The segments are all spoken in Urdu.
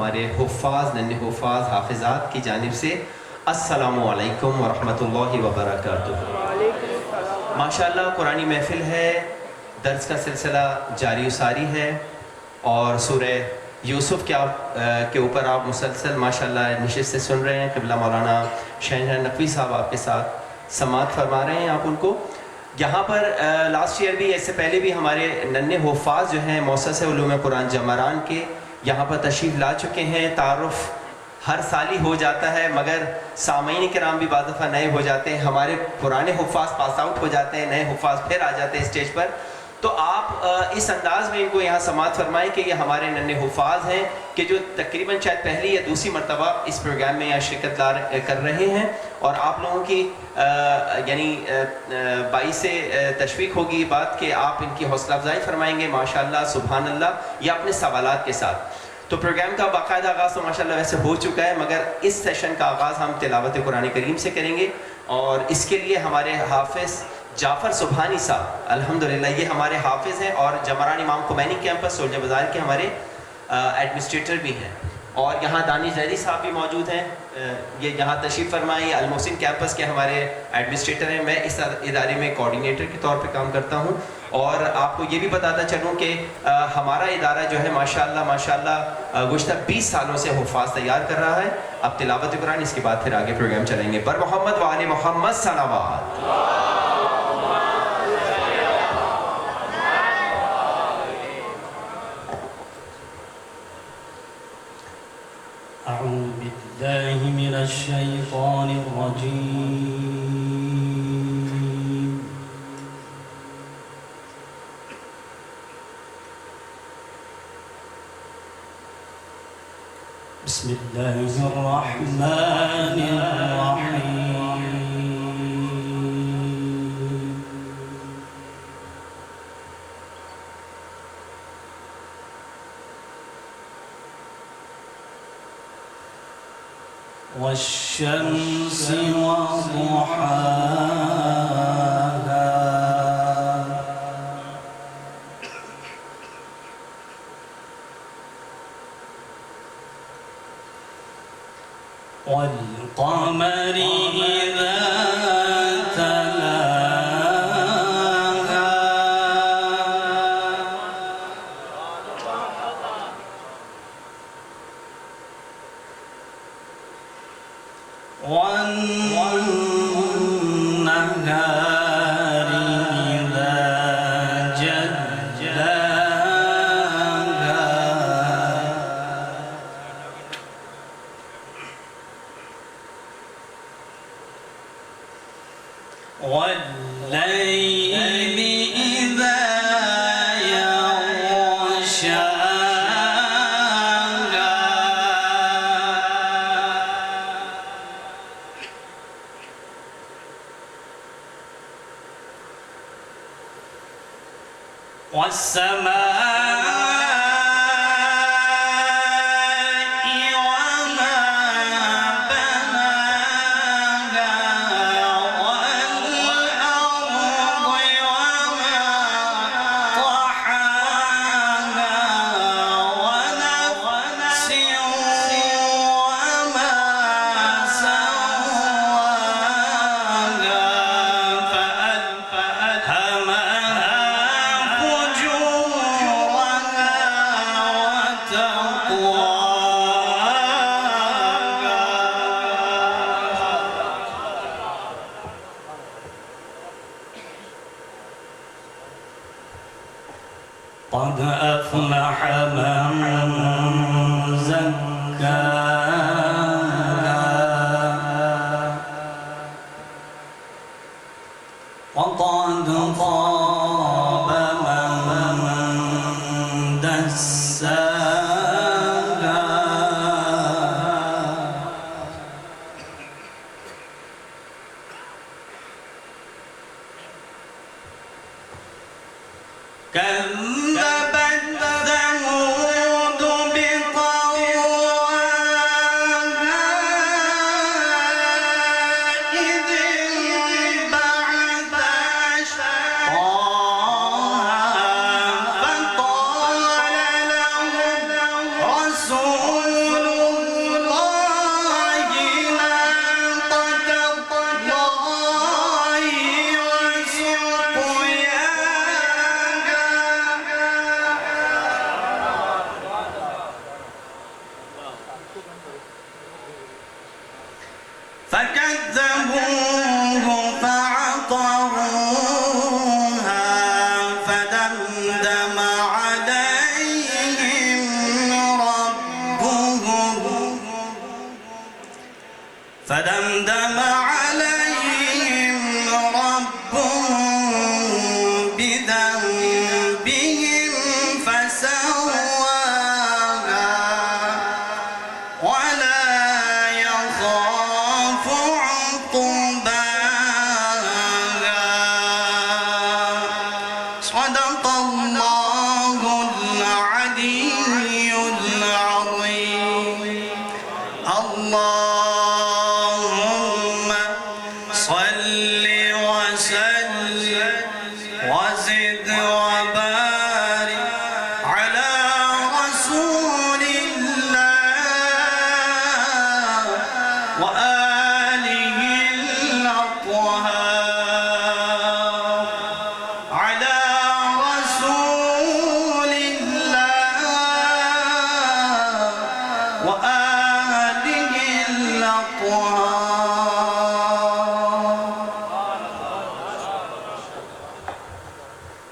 ہمارے حفاظ ننھے حفاظ حافظات کی جانب سے السلام علیکم ورحمۃ اللہ وبرکاتہ۔ ماشاءاللہ قرآنی محفل ہے، درس کا سلسلہ جاری و ساری ہے اور سورہ یوسف کے اوپر آپ مسلسل ماشاءاللہ نشست سے سن رہے ہیں۔ قبلہ مولانا شہنشاہ نقوی صاحب آپ کے ساتھ سماعت فرما رہے ہیں آپ ان کو۔ یہاں پر لاسٹ ایئر بھی، اس سے پہلے بھی ہمارے ننھے حفاظ جو ہیں مؤسسہ علوم قرآن جمران کے یہاں پر تشریف لا چکے ہیں۔ تعارف ہر سال ہی ہو جاتا ہے مگر سامعین کرام بھی بعض دفعہ نئے ہو جاتے ہیں، ہمارے پرانے حفاظ پاس آؤٹ ہو جاتے ہیں، نئے حفاظ پھر آ جاتے ہیں اسٹیج پر۔ تو آپ اس انداز میں ان کو یہاں سماعت فرمائیں کہ یہ ہمارے ننھے حفاظ ہیں کہ جو تقریباً شاید پہلی یا دوسری مرتبہ اس پروگرام میں یہاں شرکت کر رہے ہیں، اور آپ لوگوں کی یعنی باعث تشویق ہوگی یہ بات کہ آپ ان کی حوصلہ افزائی فرمائیں گے ماشاءاللہ سبحان اللہ یا اپنے سوالات کے ساتھ۔ تو پروگرام کا باقاعدہ آغاز تو ماشاءاللہ ویسے ہو چکا ہے مگر اس سیشن کا آغاز ہم تلاوت قرآن کریم سے کریں گے، اور اس کے لیے ہمارے حافظ جعفر سبحانی صاحب الحمدللہ یہ ہمارے حافظ ہیں اور جمران امام خمینی کیمپس سولجہ بازار کے ہمارے ایڈمنسٹریٹر بھی ہیں، اور یہاں دانش زیدی صاحب بھی موجود ہیں، یہ یہاں تشریف فرمائے المحسن کیمپس کے ہمارے ایڈمنسٹریٹر ہیں۔ میں اس ادارے میں کوارڈینیٹر کے طور پہ کام کرتا ہوں، اور آپ کو یہ بھی بتاتا چلوں کہ ہمارا ادارہ جو ہے ماشاءاللہ گزشتہ 20 سالوں سے حفاظ تیار کر رہا ہے۔ اب تلاوت قرآن، اس کے بعد پھر آگے پروگرام چلیں گے۔ بر محمد و آل محمد صلوات۔ أعوذ بالله من الشيطان الرجيم بسم الله الرحمن الرحيم والشمس وضحاها والقمر إذا تلاها والنهار إذا جلاها والليل إذا يغشاها والسماء وما بناها والأرض وما طحاها ونفس وما سواها فألهمها فجورها فدمدم عليهم ربهم بذنبهم فسواها ولا يخاف عقباها. صدق الله العلي العظيم. اللهم صل وسلم وزد وبارك على رسول الله وآله الأطهار. على رسول الله وآله الأطهار.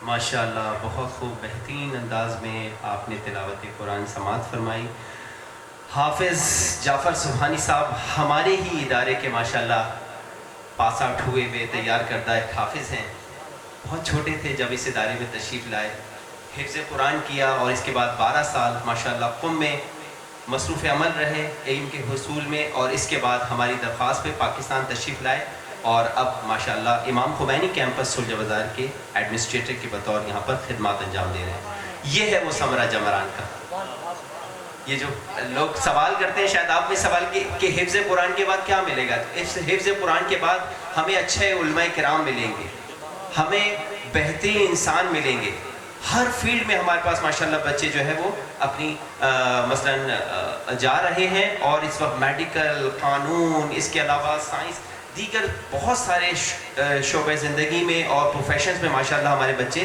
ماشاءاللہ بہت خوب بہترین انداز میں آپ نے تلاوت قرآن سماعت فرمائی. حافظ جعفر سبحانی صاحب ہمارے ہی ادارے کے ماشاءاللہ پاس آؤٹ ہوئے ہوئے تیار کردہ ایک حافظ ہیں. بہت چھوٹے تھے جب اس ادارے میں تشریف لائے, حفظ قرآن کیا اور اس کے بعد 12 سال ماشاءاللہ قم میں مصروف عمل رہے علم کے حصول میں, اور اس کے بعد ہماری درخواست پہ پاکستان تشریف لائے اور اب ماشاءاللہ امام خمینی کیمپس سلجہ بازار کے ایڈمنسٹریٹر کے بطور یہاں پر خدمات انجام دے رہے ہیں. یہ ہے وہ ثمرہ جمران کا. یہ جو لوگ سوال کرتے ہیں, شاید آپ نے سوال کی کہ حفظ قرآن کے بعد کیا ملے گا, تو حفظ قرآن کے بعد ہمیں اچھے علماء کرام ملیں گے, ہمیں بہترین انسان ملیں گے. ہر فیلڈ میں ہمارے پاس ماشاءاللہ بچے جو ہے وہ اپنی مثلاً جا رہے ہیں, اور اس وقت میڈیکل, قانون, اس کے علاوہ سائنس, دیگر بہت سارے شعبۂ زندگی میں اور پروفیشنز میں ماشاءاللہ ہمارے بچے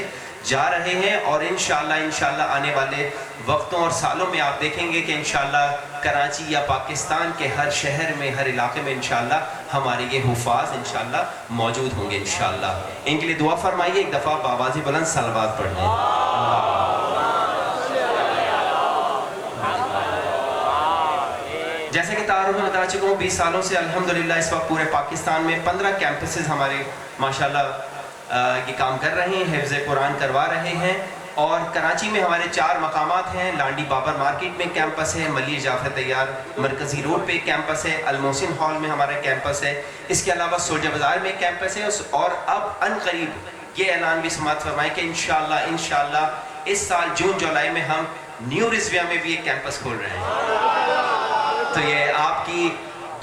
جا رہے ہیں. اور انشاءاللہ آنے والے وقتوں اور سالوں میں آپ دیکھیں گے کہ انشاءاللہ کراچی یا پاکستان کے ہر شہر میں, ہر علاقے میں انشاءاللہ ہمارے یہ حفاظ انشاءاللہ موجود ہوں گے انشاءاللہ. ان کے لیے دعا فرمائیے, ایک دفعہ بآواز بلند صلوات پڑھ لیں. جیسے کہ تعارف میں بتا چکا ہوں, 20 سالوں سے الحمدللہ اس وقت پورے پاکستان میں 15 کیمپسز ہمارے ماشاءاللہ یہ کام کر رہے ہیں, حفظ قرآن کروا رہے ہیں. اور کراچی میں ہمارے 4 مقامات ہیں. لانڈی بابر مارکیٹ میں کیمپس ہے, ملی جعفر طیار مرکزی روڈ پہ کیمپس ہے, المحسن ہال میں ہمارا کیمپس ہے, اس کے علاوہ سلجہ بازار میں کیمپس ہے. اور اب ان قریب یہ اعلان بھی سماعت فرمائے کہ انشاءاللہ اس سال جون جولائی میں ہم نیو رضویہ میں بھی ایک کیمپس کھول رہے ہیں. تو یہ آپ کی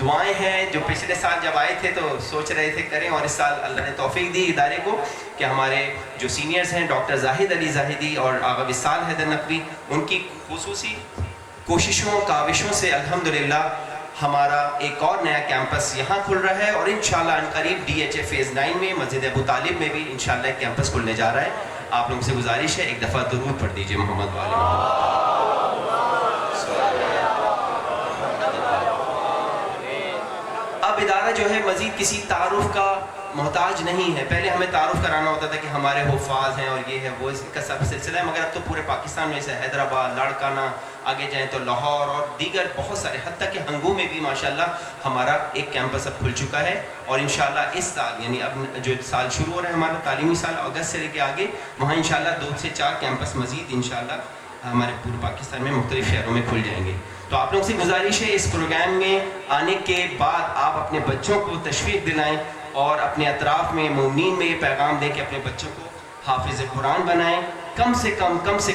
دعائیں ہیں, جو پچھلے سال جب آئے تھے تو سوچ رہے تھے کریں, اور اس سال اللہ نے توفیق دی ادارے کو کہ ہمارے جو سینئرز ہیں ڈاکٹر زاہد علی زاہدی اور آغا وصال حیدر نقوی, ان کی خصوصی کوششوں کاوشوں سے الحمدللہ ہمارا ایک اور نیا کیمپس یہاں کھل رہا ہے. اور انشاءاللہ ان قریب DHA فیز 9 میں مسجد ابو طالب میں بھی انشاءاللہ ایک کیمپس کھلنے جا رہا ہے. آپ لوگوں سے گزارش ہے ایک دفعہ درود پڑھ دیجئے محمد والے محمد. اب ادارہ جو ہے مزید کسی تعارف کا محتاج نہیں ہے. پہلے ہمیں تعارف کرانا ہوتا تھا کہ ہمارے حفاظ ہیں اور یہ ہے وہ, اس کا سب سلسلہ ہے, مگر اب تو پورے پاکستان میں سے حیدرآباد, لاڑکانہ, آگے جائیں تو لاہور اور دیگر بہت سارے, حتیٰ کہ ہنگو میں بھی ماشاءاللہ ہمارا ایک کیمپس اب کھل چکا ہے. اور انشاءاللہ اس سال یعنی اب جو سال شروع ہو رہا ہے ہمارا تعلیمی سال اگست سے لے کے آگے, وہاں انشاءاللہ 2 سے 4 کیمپس مزید انشاءاللہ ہمارے پورے پاکستان میں مختلف شہروں میں کھل جائیں گے. تو آپ لوگوں سے گزارش ہے اس پروگرام میں آنے کے بعد آپ اپنے بچوں کو تشویق دلائیں اور اپنے اطراف میں مومنین میں یہ پیغام دیں کہ اپنے بچوں کو حافظ قرآن بنائیں. کم سے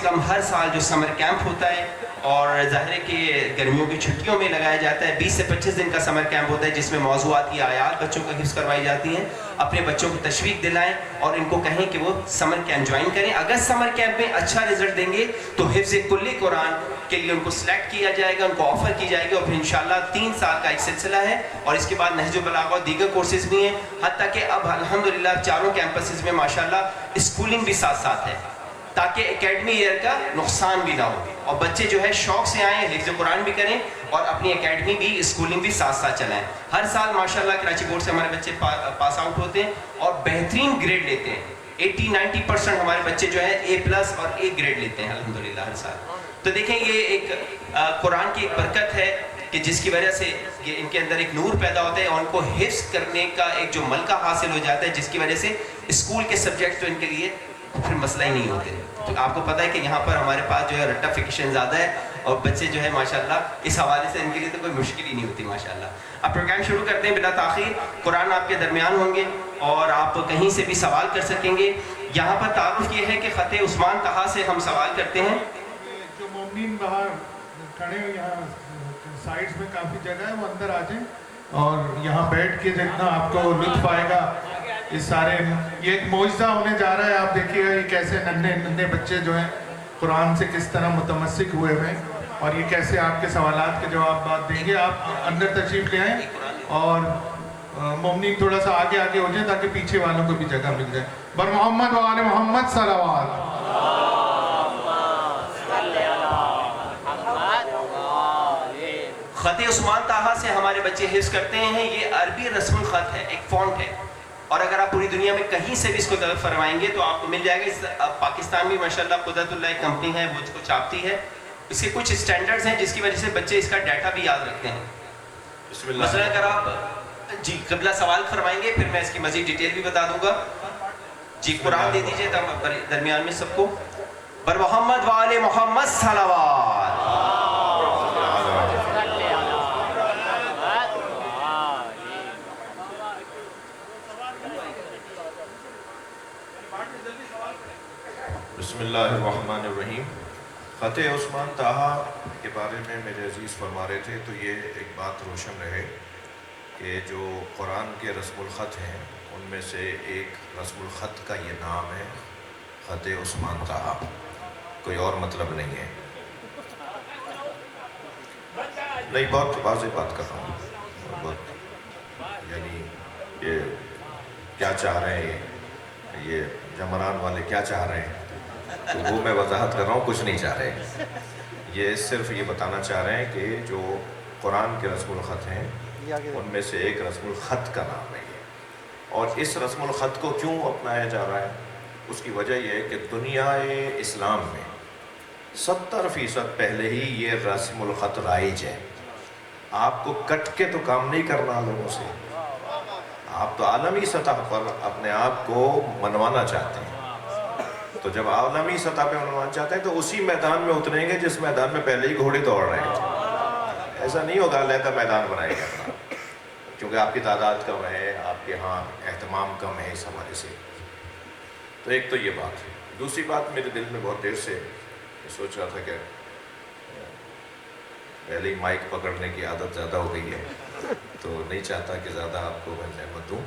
کم ہر سال جو سمر کیمپ ہوتا ہے, اور ظاہر ہے کہ گرمیوں کی چھٹیوں میں لگایا جاتا ہے, 20 سے 25 دن کا سمر کیمپ ہوتا ہے جس میں موضوعاتی آیات بچوں کو حفظ کروائی جاتی ہیں. اپنے بچوں کو تشویق دلائیں اور ان کو کہیں کہ وہ سمر کیمپ جوائن کریں. اگر سمر کیمپ میں اچھا رزلٹ دیں گے تو حفظ کلی قرآن کے لیے ان کو سلیکٹ کیا جائے گا, ان کو آفر کی جائے گی, اور پھر انشاءاللہ 3 سال کا ایک سلسلہ ہے. اور اس کے بعد نہج البلاغہ اور دیگر کورسز بھی ہیں, حتیٰ کہ اب الحمدللہ 4 کیمپسز میں ماشاءاللہ اسکولنگ بھی ساتھ ہے, تاکہ اکیڈمی ایئر کا نقصان بھی نہ ہو, اور بچے جو ہے شوق سے آئیں, حفظ قرآن بھی کریں اور اپنی اکیڈمی بھی, اسکولنگ بھی ساتھ چلائیں. ہر سال ماشاءاللہ کراچی بورڈ سے ہمارے بچے پاس آؤٹ ہوتے ہیں اور بہترین گریڈ لیتے ہیں. 80-90% ہمارے بچے جو ہے A+ اور A گریڈ لیتے ہیں الحمدللہ ہر سال. تو دیکھیں یہ ایک قرآن کی ایک برکت ہے کہ جس کی وجہ سے یہ ان کے اندر ایک نور پیدا ہوتا ہے اور ان کو حفظ کرنے کا ایک جو ملکہ حاصل ہو جاتا ہے، جس کی وجہ سے اسکول کے سبجیکٹ تو ان کے لیے پھر مسئلہ ہی نہیں ہوتے. تو آپ کو پتہ ہے کہ یہاں پر ہمارے پاس جو ہے رٹافیکیشن زیادہ ہے اور بچے جو ہے ماشاءاللہ اس حوالے سے ان کے لیے تو کوئی مشکل ہی نہیں ہوتی ماشاءاللہ. اب پروگرام شروع کرتے ہیں بلا تاخیر. قرآن آپ کے درمیان ہوں گے اور آپ کہیں سے بھی سوال کر سکیں گے. یہاں پر تعارف یہ ہے کہ خط عثمان طہا سے ہم سوال کرتے ہیں. جو مومنین باہر کھڑے ہیں یہاں سائڈز میں کافی جگہ ہے، وہ اندر آ جائیں اور یہاں بیٹھ کے جتنا آپ کو لطف آئے گا اس سارے، یہ ایک معجزہ ہونے جا رہا ہے. آپ دیکھیے گا یہ کیسے ننھے بچے جو ہیں قرآن سے کس طرح متمسک ہوئے ہوئے ہیں اور یہ کیسے آپ کے سوالات کے جواب دیں گے. آپ اندر تشریف لے آئیں اور مومنین تھوڑا سا آگے ہو جائیں تاکہ پیچھے والوں کو بھی جگہ مل جائے. بر محمد و آل محمد صلوات. خط عثمان طہا سے ہمارے بچے حفظ کرتے ہیں. یہ عربی رسم الخط ہے، ایک فونٹ ہے، اور اگر آپ پوری دنیا میں کہیں سے بھی اس کو طلب فرمائیں گے تو آپ کو مل جائے گا. پاکستان میں ماشاءاللہ قدرت اللہ ایک کمپنی ہے وہ اس کو چھاپتی ہے. اس کے کچھ اسٹینڈرڈز ہیں جس کی وجہ سے بچے اس کا ڈیٹا بھی یاد رکھتے ہیں. مثلا اگر آپ جی قبلہ سوال فرمائیں گے پھر میں اس کی مزید ڈیٹیل بھی بتا دوں گا. جی قرآن دے دیجئے درمیان میں سب کو. بر محمد و آل محمد صلوات. بسم اللہ الرحمن الرحیم. خط عثمان طہا کے بارے میں میرے عزیز فرما رہے تھے تو یہ ایک بات روشن رہے کہ جو قرآن کے رسم الخط ہیں ان میں سے ایک رسم الخط کا یہ نام ہے خط عثمان طہا، کوئی اور مطلب نہیں ہے. نہیں، بہت واضح بات کر رہا ہوں. بہت یعنی یہ کیا چاہ رہے ہیں، یہ جمران والے کیا چاہ رہے ہیں تو وہ میں وضاحت کر رہا ہوں. کچھ نہیں چاہ رہے، یہ صرف یہ بتانا چاہ رہے ہیں کہ جو قرآن کے رسم الخط ہیں ان میں سے ایک رسم الخط کا نام ہے یہ. اور اس رسم الخط کو کیوں اپنایا جا رہا ہے، اس کی وجہ یہ ہے کہ دنیا اسلام میں 70% پہلے ہی یہ رسم الخط رائج ہے. آپ کو کٹ کے تو کام نہیں کرنا لوگوں سے، آپ تو عالمی سطح پر اپنے آپ کو منوانا چاہتے ہیں. تو جب عالمی سطح پہ منوانا چاہتے ہیں تو اسی میدان میں اتریں گے جس میدان میں پہلے ہی گھوڑے دوڑ رہے ہیں. ایسا نہیں ہوگا علیحدہ میدان بنائے گا اپنا، کیونکہ آپ کی تعداد کم ہے، آپ کے ہاں اہتمام کم ہے اس حوالے سے. تو ایک تو یہ بات ہے. دوسری بات میرے دل میں بہت دیر سے سوچ رہا تھا کہ پہلے ہی مائک پکڑنے کی عادت زیادہ ہو گئی ہے تو نہیں چاہتا کہ زیادہ آپ کو میں زحمت دوں.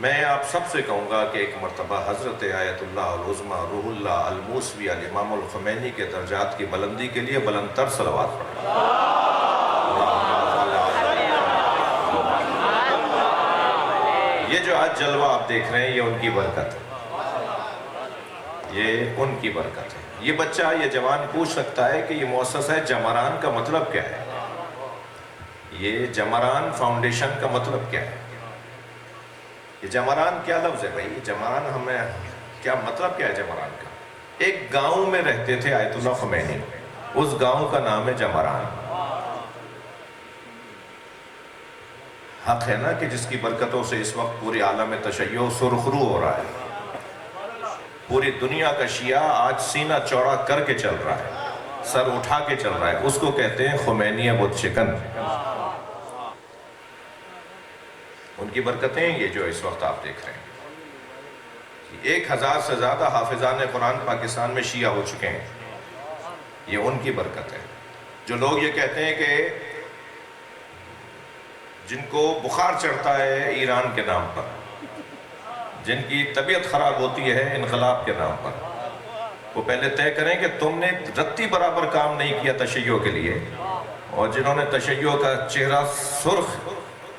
میں آپ سب سے کہوں گا کہ ایک مرتبہ حضرت آیت اللہ العظمیٰ روح اللہ الموسوی الامام الخمینی کے درجات کی بلندی کے لیے بلند تر صلوات پڑھیں. یہ جو آج جلوہ آپ دیکھ رہے ہیں یہ ان کی برکت ہے، یہ ان کی برکت ہے. یہ بچہ، یہ جوان پوچھ سکتا ہے کہ یہ مؤسسہ جمران کا مطلب کیا ہے، یہ جمران فاؤنڈیشن کا مطلب کیا ہے. یہ جمران کیا لفظ ہے بھائی؟ جمران ہمیں کیا مطلب کیا ہے جمران کا؟ ایک گاؤں میں رہتے تھے آیت اللہ خمینی، اس گاؤں کا نام ہے جمران. حق ہے نا کہ جس کی برکتوں سے اس وقت پوری عالم تشیع سرخرو ہو رہا ہے. پوری دنیا کا شیعہ آج سینہ چوڑا کر کے چل رہا ہے، سر اٹھا کے چل رہا ہے. اس کو کہتے ہیں خمینیہ بت شکن. ان کی برکتیں یہ جو اس وقت آپ دیکھ رہے ہیں. 1000 سے زیادہ حافظان قرآن پاکستان میں شیعہ ہو چکے ہیں، یہ ان کی برکت ہے. جو لوگ یہ کہتے ہیں کہ جن کو بخار چڑھتا ہے ایران کے نام پر، جن کی طبیعت خراب ہوتی ہے انقلاب کے نام پر، وہ پہلے طے کریں کہ تم نے رتی برابر کام نہیں کیا تشیع کے لیے. اور جنہوں نے تشیع کا چہرہ سرخ،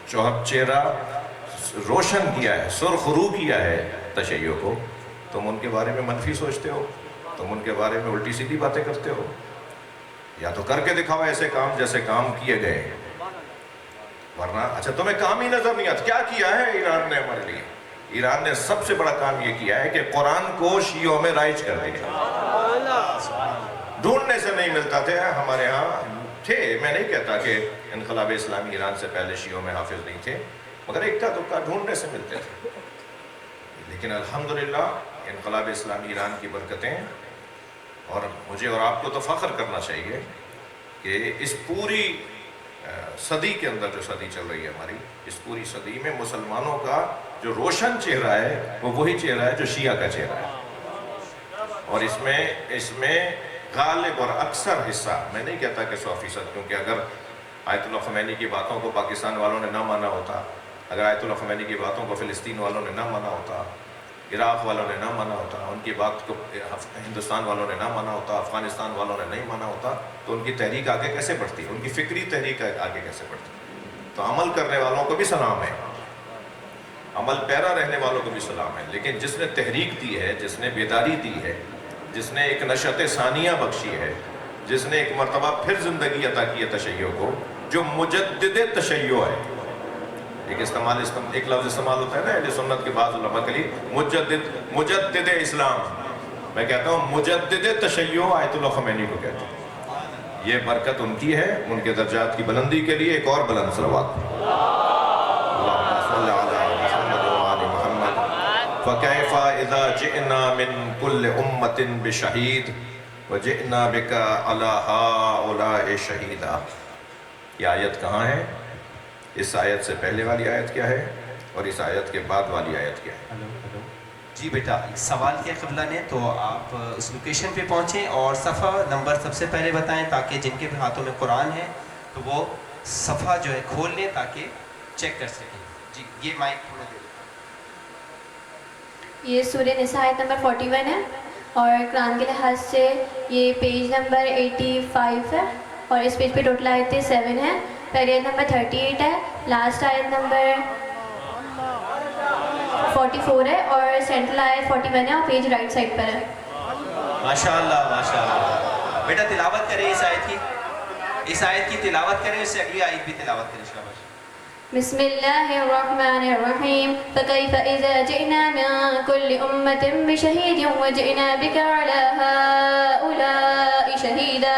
چہرہ روشن کیا ہے، سرخ رو کیا ہے تشیع کو، تم ان کے بارے میں منفی سوچتے ہو، تم ان کے بارے میں الٹی سیدھی باتیں کرتے ہو. یا تو کر کے دکھاؤ ایسے کام جیسے کام کیے گئے، ورنہ اچھا تمہیں کام ہی نظر نہیں آتا. کیا کیا ہے ایران نے ہمارے لیے؟ ایران نے سب سے بڑا کام یہ کیا ہے کہ قرآن کو شیعوں میں رائج کر دیا. ڈھونڈنے سے نہیں ملتا تھے ہمارے ہاں تھے، میں نہیں کہتا کہ انقلاب اسلامی ایران سے پہلے شیعوں میں حافظ نہیں تھے، مگر اکا دکا ڈھونڈنے سے ملتے تھے. لیکن الحمدللہ انقلاب اسلامی ایران کی برکتیں، اور مجھے اور آپ کو تو فخر کرنا چاہیے کہ اس پوری صدی کے اندر جو صدی چل رہی ہے ہماری، اس پوری صدی میں مسلمانوں کا جو روشن چہرہ ہے وہ وہی چہرہ ہے جو شیعہ کا چہرہ ہے. اور اس میں غالب اور اکثر حصہ، میں نہیں کہتا کہ 100%، کیونکہ اگر آیت اللہ خمینی کی باتوں کو پاکستان والوں نے نہ مانا ہوتا، اگر آیت اللہ خمینی کی باتوں کو فلسطین والوں نے نہ مانا ہوتا، عراق والوں نے نہ مانا ہوتا، ان کی بات کو ہندوستان والوں نے نہ مانا ہوتا، افغانستان والوں نے نہیں مانا ہوتا، تو ان کی تحریک آگے کیسے بڑھتی، ان کی فکری تحریک آگے کیسے بڑھتی. تو عمل کرنے والوں کو بھی سلام ہے، عمل پیرا رہنے والوں کو بھی سلام ہے، لیکن جس نے تحریک دی ہے، جس نے بیداری دی ہے، جس نے ایک نشأت ثانیہ بخشی ہے، جس نے ایک مرتبہ پھر زندگی عطا کی ہے تشیع کو، جو مجدد تشیع ہے. ایک لفظ استعمال ہوتا ہے نا اہل سنت کے بعض علماء کے لیے، مجدد اسلام. میں کہتا ہوں مجدد تشیع آیت اللہ خمینی کو کہتے ہیں. یہ برکت ان کی ہے، ان کے درجات کی بلندی کے لیے ایک اور بلند صلوات. اللہم صل علی محمد و آل محمد. فَكَيْفَ إِذَا جِئْنَا مِن كُلِّ أُمَّةٍ بِشَهِيدٍ وَجِئْنَا بِكَ عَلَى هَؤُلَاءِ شَهِيدًا. یہ آیت کہاں ہے؟ اس آیت سے پہلے والی آیت کیا ہے اور اس آیت کے بعد والی آیت کیا ہے؟ جی بیٹا سوال کیا قبلہ نے، تو آپ اس لوکیشن پہ پہنچیں اور صفحہ نمبر سب سے پہلے بتائیں، تاکہ جن کے بھی ہاتھوں میں قرآن ہے تو وہ صفحہ جو ہے کھول لیں تاکہ چیک کر سکیں. جی یہ مائک تھوڑا دے. یہ سورہ نساء آیت نمبر 41 ہے، اور قرآن کے لحاظ سے یہ پیج نمبر 85 ہے، اور اس پیج پہ ٹوٹل آیتیں 7 ہیں. پہلی آیت نمبر 38 ہے، لاسٹ آیت نمبر 44 ہے، اور سینٹرل آیت 41 ہے، اور پیج رائٹ سائڈ پر ہے. ماشاءاللہ ماشاءاللہ. بیٹا تلاوت کریں اس آیت کی تلاوت کریں، اس سے اگلی آیت بھی تلاوت کریں. شاباش. بسم اللہ الرحمن الرحیم. فکیف اذا جئنا من کل امت بشہید وجئنا بک علی ہؤلاء شہیدا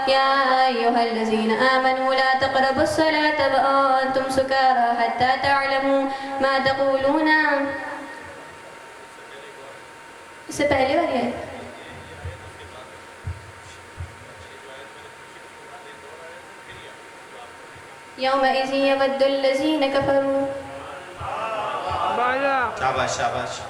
یا ایہا الذین آمنوا لا تقربوا الصلاة وانتم سکارى حتى تعلموا ما تقولون. اس سے پہلے والی ہے یومئذ یود الذین کفروا. شاباش شاباش.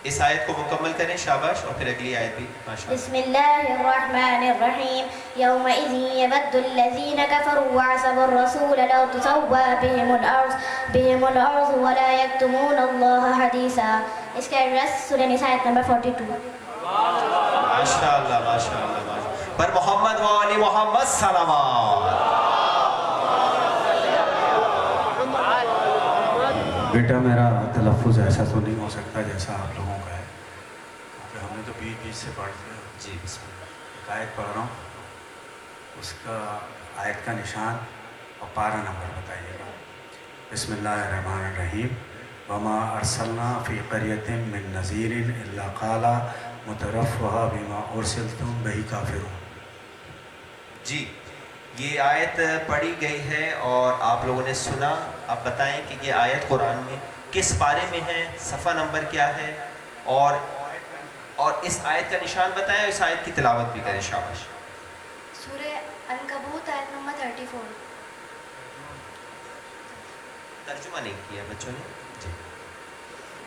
اس آیت کو مکمل کریں. شاباش. اور پھر اگلی آیت بھی. ماشاءاللہ. بسم اللہ الرحمن الرحیم. یومئذ یود الذین کفروا وعصوا الرسول لو تسوى بهم الارض ولا یکتمون اللہ حدیثا. اس کا ایڈریس سورہ نساء آیت نمبر 42. ماشاءاللہ ماشاءاللہ. پر محمد و آل محمد صلوات. بیٹا میرا تلفظ ایسا تو نہیں ہو سکتا جیسا آپ لوگوں کا ہے، کیونکہ ہم نے تو بیچ سے پڑھتے ہیں. جی بسم اللہ. ایک آیت پڑھ رہا ہوں، اس کا آیت کا نشان اور پارہ نمبر بتائیے گا. بسم اللہ الرحمن الرحیم. وما ارسلنا فی قریۃ من نذیر الا قال مترفوها بما ارسلتم بہ کافرون. جی یہ آیت پڑھی گئی ہے اور آپ لوگوں نے سنا. آپ بتائیں کہ یہ آیت قرآن میں کس پارے میں ہے، صفحہ نمبر کیا ہے، اور اس آیت کا نشان بتائیں، اور اس آیت کی تلاوت بھی کریں. شاباش. سورہ عنکبوت آیت نمبر 34. ترجمہ نہیں کیا بچوں نے. جی.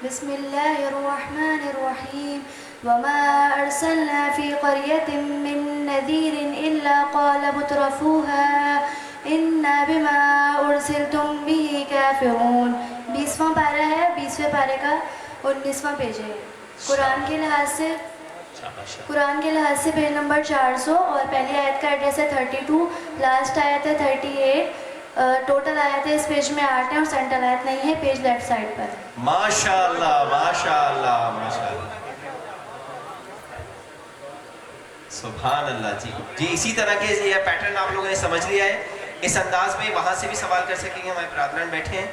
بسم اللہ الرحمن الرحیم. وما ارسلنا فی قریۃ من نذیر الا قال مترفوها انا بما ارسلتم به کافرون. 20واں پارہ ہے، 20ویں پارے کا 19واں پیج ہے. قرآن کے لحاظ سے پیج نمبر 400، اور پہلی آیت کا ایڈریس ہے 32، لاسٹ آیت ہے 38. ٹوٹل آیت ہے اس پیج میں 8 ہیں، اور سینٹرل آیت نہیں ہے، پیج لیفٹ سائڈ پر. ماشاءاللہ ماشاءاللہ ماشاءاللہ. سبحان اللہ. جی جی اسی طرح کے یہ پیٹرن آپ لوگوں نے سمجھ لیا ہے اس انداز میں وہاں سے بھی سوال کر سکیں گے، ہمارے برادران بیٹھے ہیں.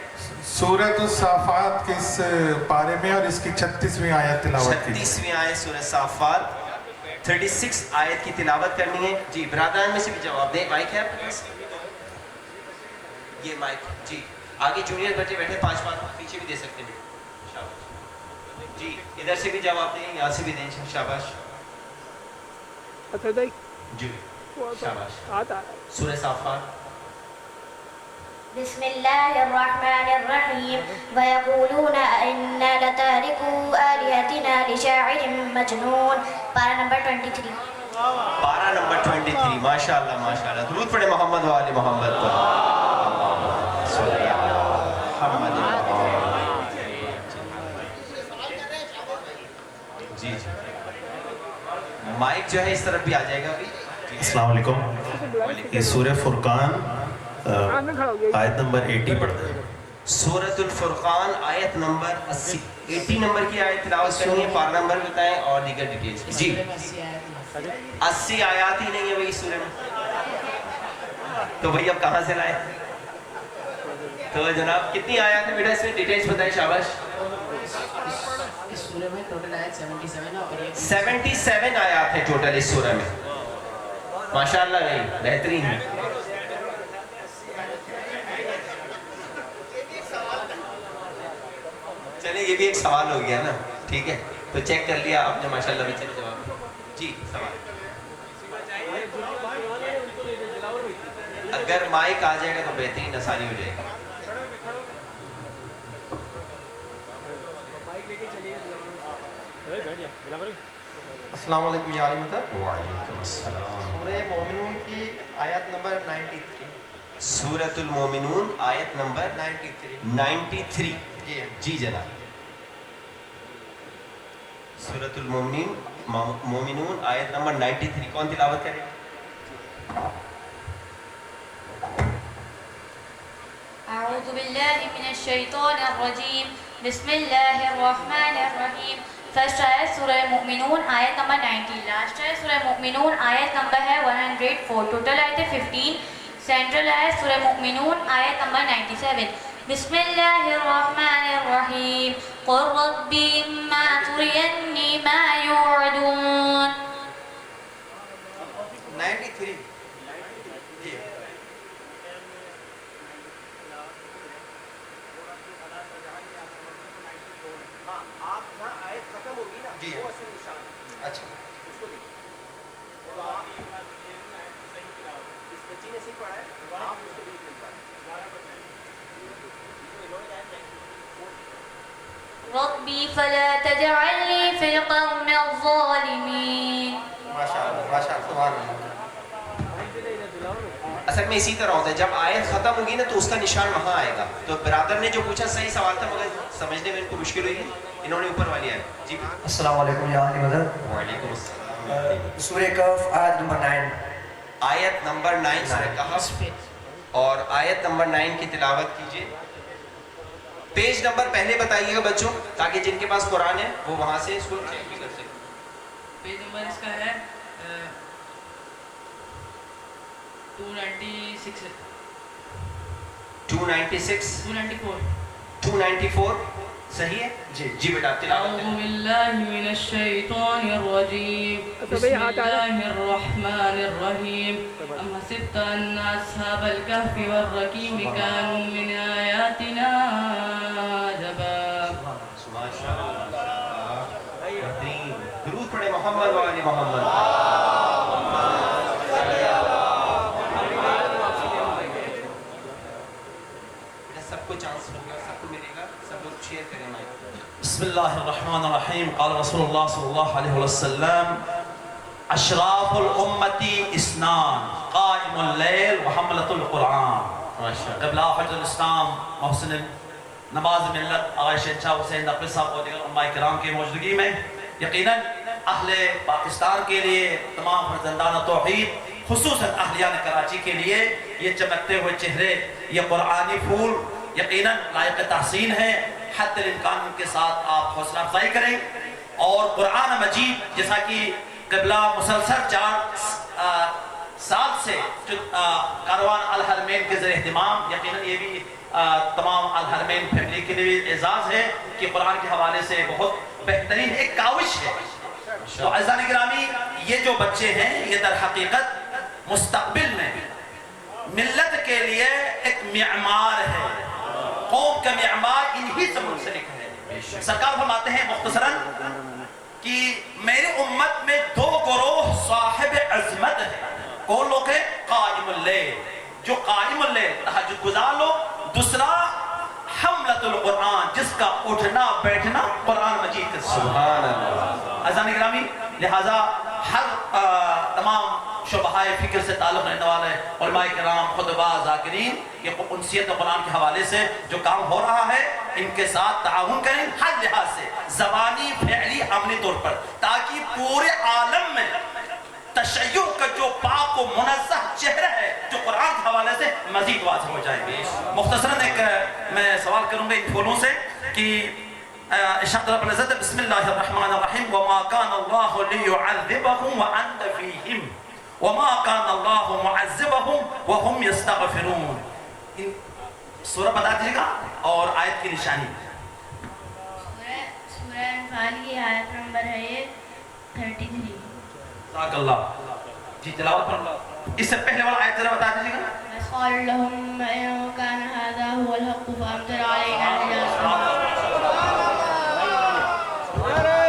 سورۃ الصافات کے اس پارے میں اور اس کی 36ویں آیت تلاوت کی. 36ویں آیت سورہ صافات 36 آیت کی تلاوت کرنی ہے. جی برادران میں سے بھی جواب دیں. مائک ہے آپ کے پاس؟ یہ مائک. جی آگے جونیئر بچے بیٹھے 5 پیچھے بھی دے سکتے ہیں. شاباش. جی ادھر سے بھی جواب دیں، یہاں سے بھی دیں. شاباش. جی شاباش. سورہ صافات. بسم الله الرحمن الرحيم ويقولون أئنا لتاركو آلهتنا لشاعر مجنون. پارہ نمبر 23. پارہ نمبر 23. ماشاءاللہ ماشاءاللہ. درود پڑھیں محمد و آل محمد پر. جی جی مائک جو ہے اس طرف بھی آ جائے گا ابھی. السلام علیکم. یہ سورہ فرقان آیت نمبر 80 پڑھتے ہیں. سورۃ الفرقان آیت نمبر 80. 80 نمبر کی آیت تلاوت کرنی ہے. پارہ نمبر بتائیں اور دیگر ڈیٹیلز. جی 80 آیات ہی نہیں ہے وہی سورہ میں، تو وہی اب کہاں سے لائے؟ تو جناب کتنی آیات ہیں بیٹا اس میں ڈیٹیلز بتائیں. شاباش. اس سورہ میں ٹوٹل آیت 77 ہے اور یہ 77 آیات ہیں ٹوٹل اس سورہ میں. ماشاءاللہ نہیں بہترین ہے. چلیں یہ بھی ایک سوال ہو گیا نا. ٹھیک ہے تو چیک کر لیا آپ نے ماشاءاللہ بچے نے جواب. جی سوال اگر مائک آ جائے گا تو بہترین آسانی ہو جائے گی. السلام علیکم یا علی مدد. وعلیکم السلام. سورہ مومنون کی آیت نمبر 93. سورۃ المومنون آیت نمبر 93. جی جناب. سورۃ المومنون آیت نمبر 93 کون تلاوت کرے؟ اعوذ باللہ من الشیطان الرجیم. بسم اللہ الرحمن الرحیم. فرسٹ آیت سورہ مومنون آیت نمبر 90. لاسٹ آیت سورہ مومنون آیت نمبر ہے 104. ٹوٹل آیت 15. سینٹرل آیت سورہ مومنون آیت نمبر 97. بسم اللہ الرحمن الرحیم. قل رب اما ترینی ما یوعدون. 93. جی اچھا ربی فلا تجعلنی فی القوم الظالمین. ماشاءاللہ سبحان اللہ. اصل میں اسی طرح ہوتا ہے، جب آیت ختم ہوگی نا تو اس کا نشان وہاں آئے گا. تو برادر نے جو پوچھا صحیح سوال تھا مگر سمجھنے میں ان کو مشکل ہوئی ہے، انہوں نے اوپر والی آیت. جی السلام علیکم یا علی مدد. وعلیکم السلام. سورہ کہف آیت نمبر 9. آیت نمبر 9 سورہ کہف اور آیت نمبر 9 کی تلاوت کیجیے. پیج نمبر پہلے بتائیے گا بچوں تاکہ جن کے پاس قرآن ہے وہ وہاں سے اس کو چیک بھی کر سکیں. پیج نمبر اس کا ہے 296 294 صحیح ہے. جی بیٹا تلاوت اعوذ کریں. باللہ من الشیطان الرجیم. بسم اللہ الرحمن الرحیم. ام حسبت ان اصحاب الکہف والرقیم كانوا من آیاتنا عجبا. ماشاءاللہ بہترین. درود پڑھیں محمد و آل محمد. سب کو چانس ہوگا، سب کو ملے گا، سب لوگ شیئر کریں مائک. بسم اللہ الرحمن الرحیم. قال رسول اللہ صلی اللہ علیہ وسلم اشراف الامتی اسنان قائم اللیل وحملۃ القرآن. قبلہ حجر الاسلام محسن نماز ملت آغا شہنشاہ حسین نقوی صاحب اور دیگر علماء کرام کی موجودگی میں یقیناً اہل پاکستان کے لیے، تمام فرزندان توحید خصوصاً اہلیان کراچی کے لیے یہ چمکتے ہوئے چہرے، یہ قرآنی پھول یقیناً لائق تحسین ہے. حد الامکان کے ساتھ آپ حوصلہ افزائی کریں اور قرآن مجید جیسا کہ قبلہ مسلسل 4 سال سے جو کاروان الحرمین کے ذریعے اہتمام، یقیناً یہ بھی تمام الحرمین فیملی کے لیے اعزاز ہے کہ قرآن کے حوالے سے بہت بہترین ایک کاوش ہے۔ تو عزیزان گرامی، یہ جو بچے ہیں یہ در حقیقت مستقبل میں ملت کے لیے ایک معمار ہے، قوم کا معمار انہی سے منسلک ہے۔ سرکار فرماتے ہیں مختصراً کہ میری امت میں دو گروہ صاحب عظمت ہے۔ کون لوگ ہیں؟ قائم اللیل، جو قائم اللیل تہجد گزار لوگ، دوسرا حملۃ القرآن، جس کا اٹھنا بیٹھنا قرآن مجید کے سبحان اللہ۔ عزیزان گرامی، لہذا ہر تمام شعبۂ فکر سے تعلق رہنے والے علماء کرام، خطباء، ذاکرین، یہ انسیت قرآن کے حوالے سے جو کام ہو رہا ہے ان کے ساتھ تعاون کریں ہر لحاظ سے، زبانی، فعلی، عملی طور پر، تاکہ پورے عالم میں تشیع کا جو پاک و منزہ چہرہ ہے جو قرآن کے حوالے سے مزید واضح ہو جائے گی۔ مختصراً ایک میں سوال کروں گا ان پھولوں سے کہ ارشاد رب العزت ہے بسم اللہ الرحمن الرحیم وما کان اللہ لیعذبہم وانت فیہم وما کان اللہ معذبہم وہم یستغفرون۔ سورہ بتا دیجیے گا اور آیت کی نشانی۔ سورہ انفال کی آیت نمبر ہے یہ 33۔ جزاک اللہ۔ جی تلاوت پر اس سے پہلے والا آیت ذرا بتا دیجیے گا۔ قال لهم إن كان هذا هو الحق فأمطر علينا حجارة۔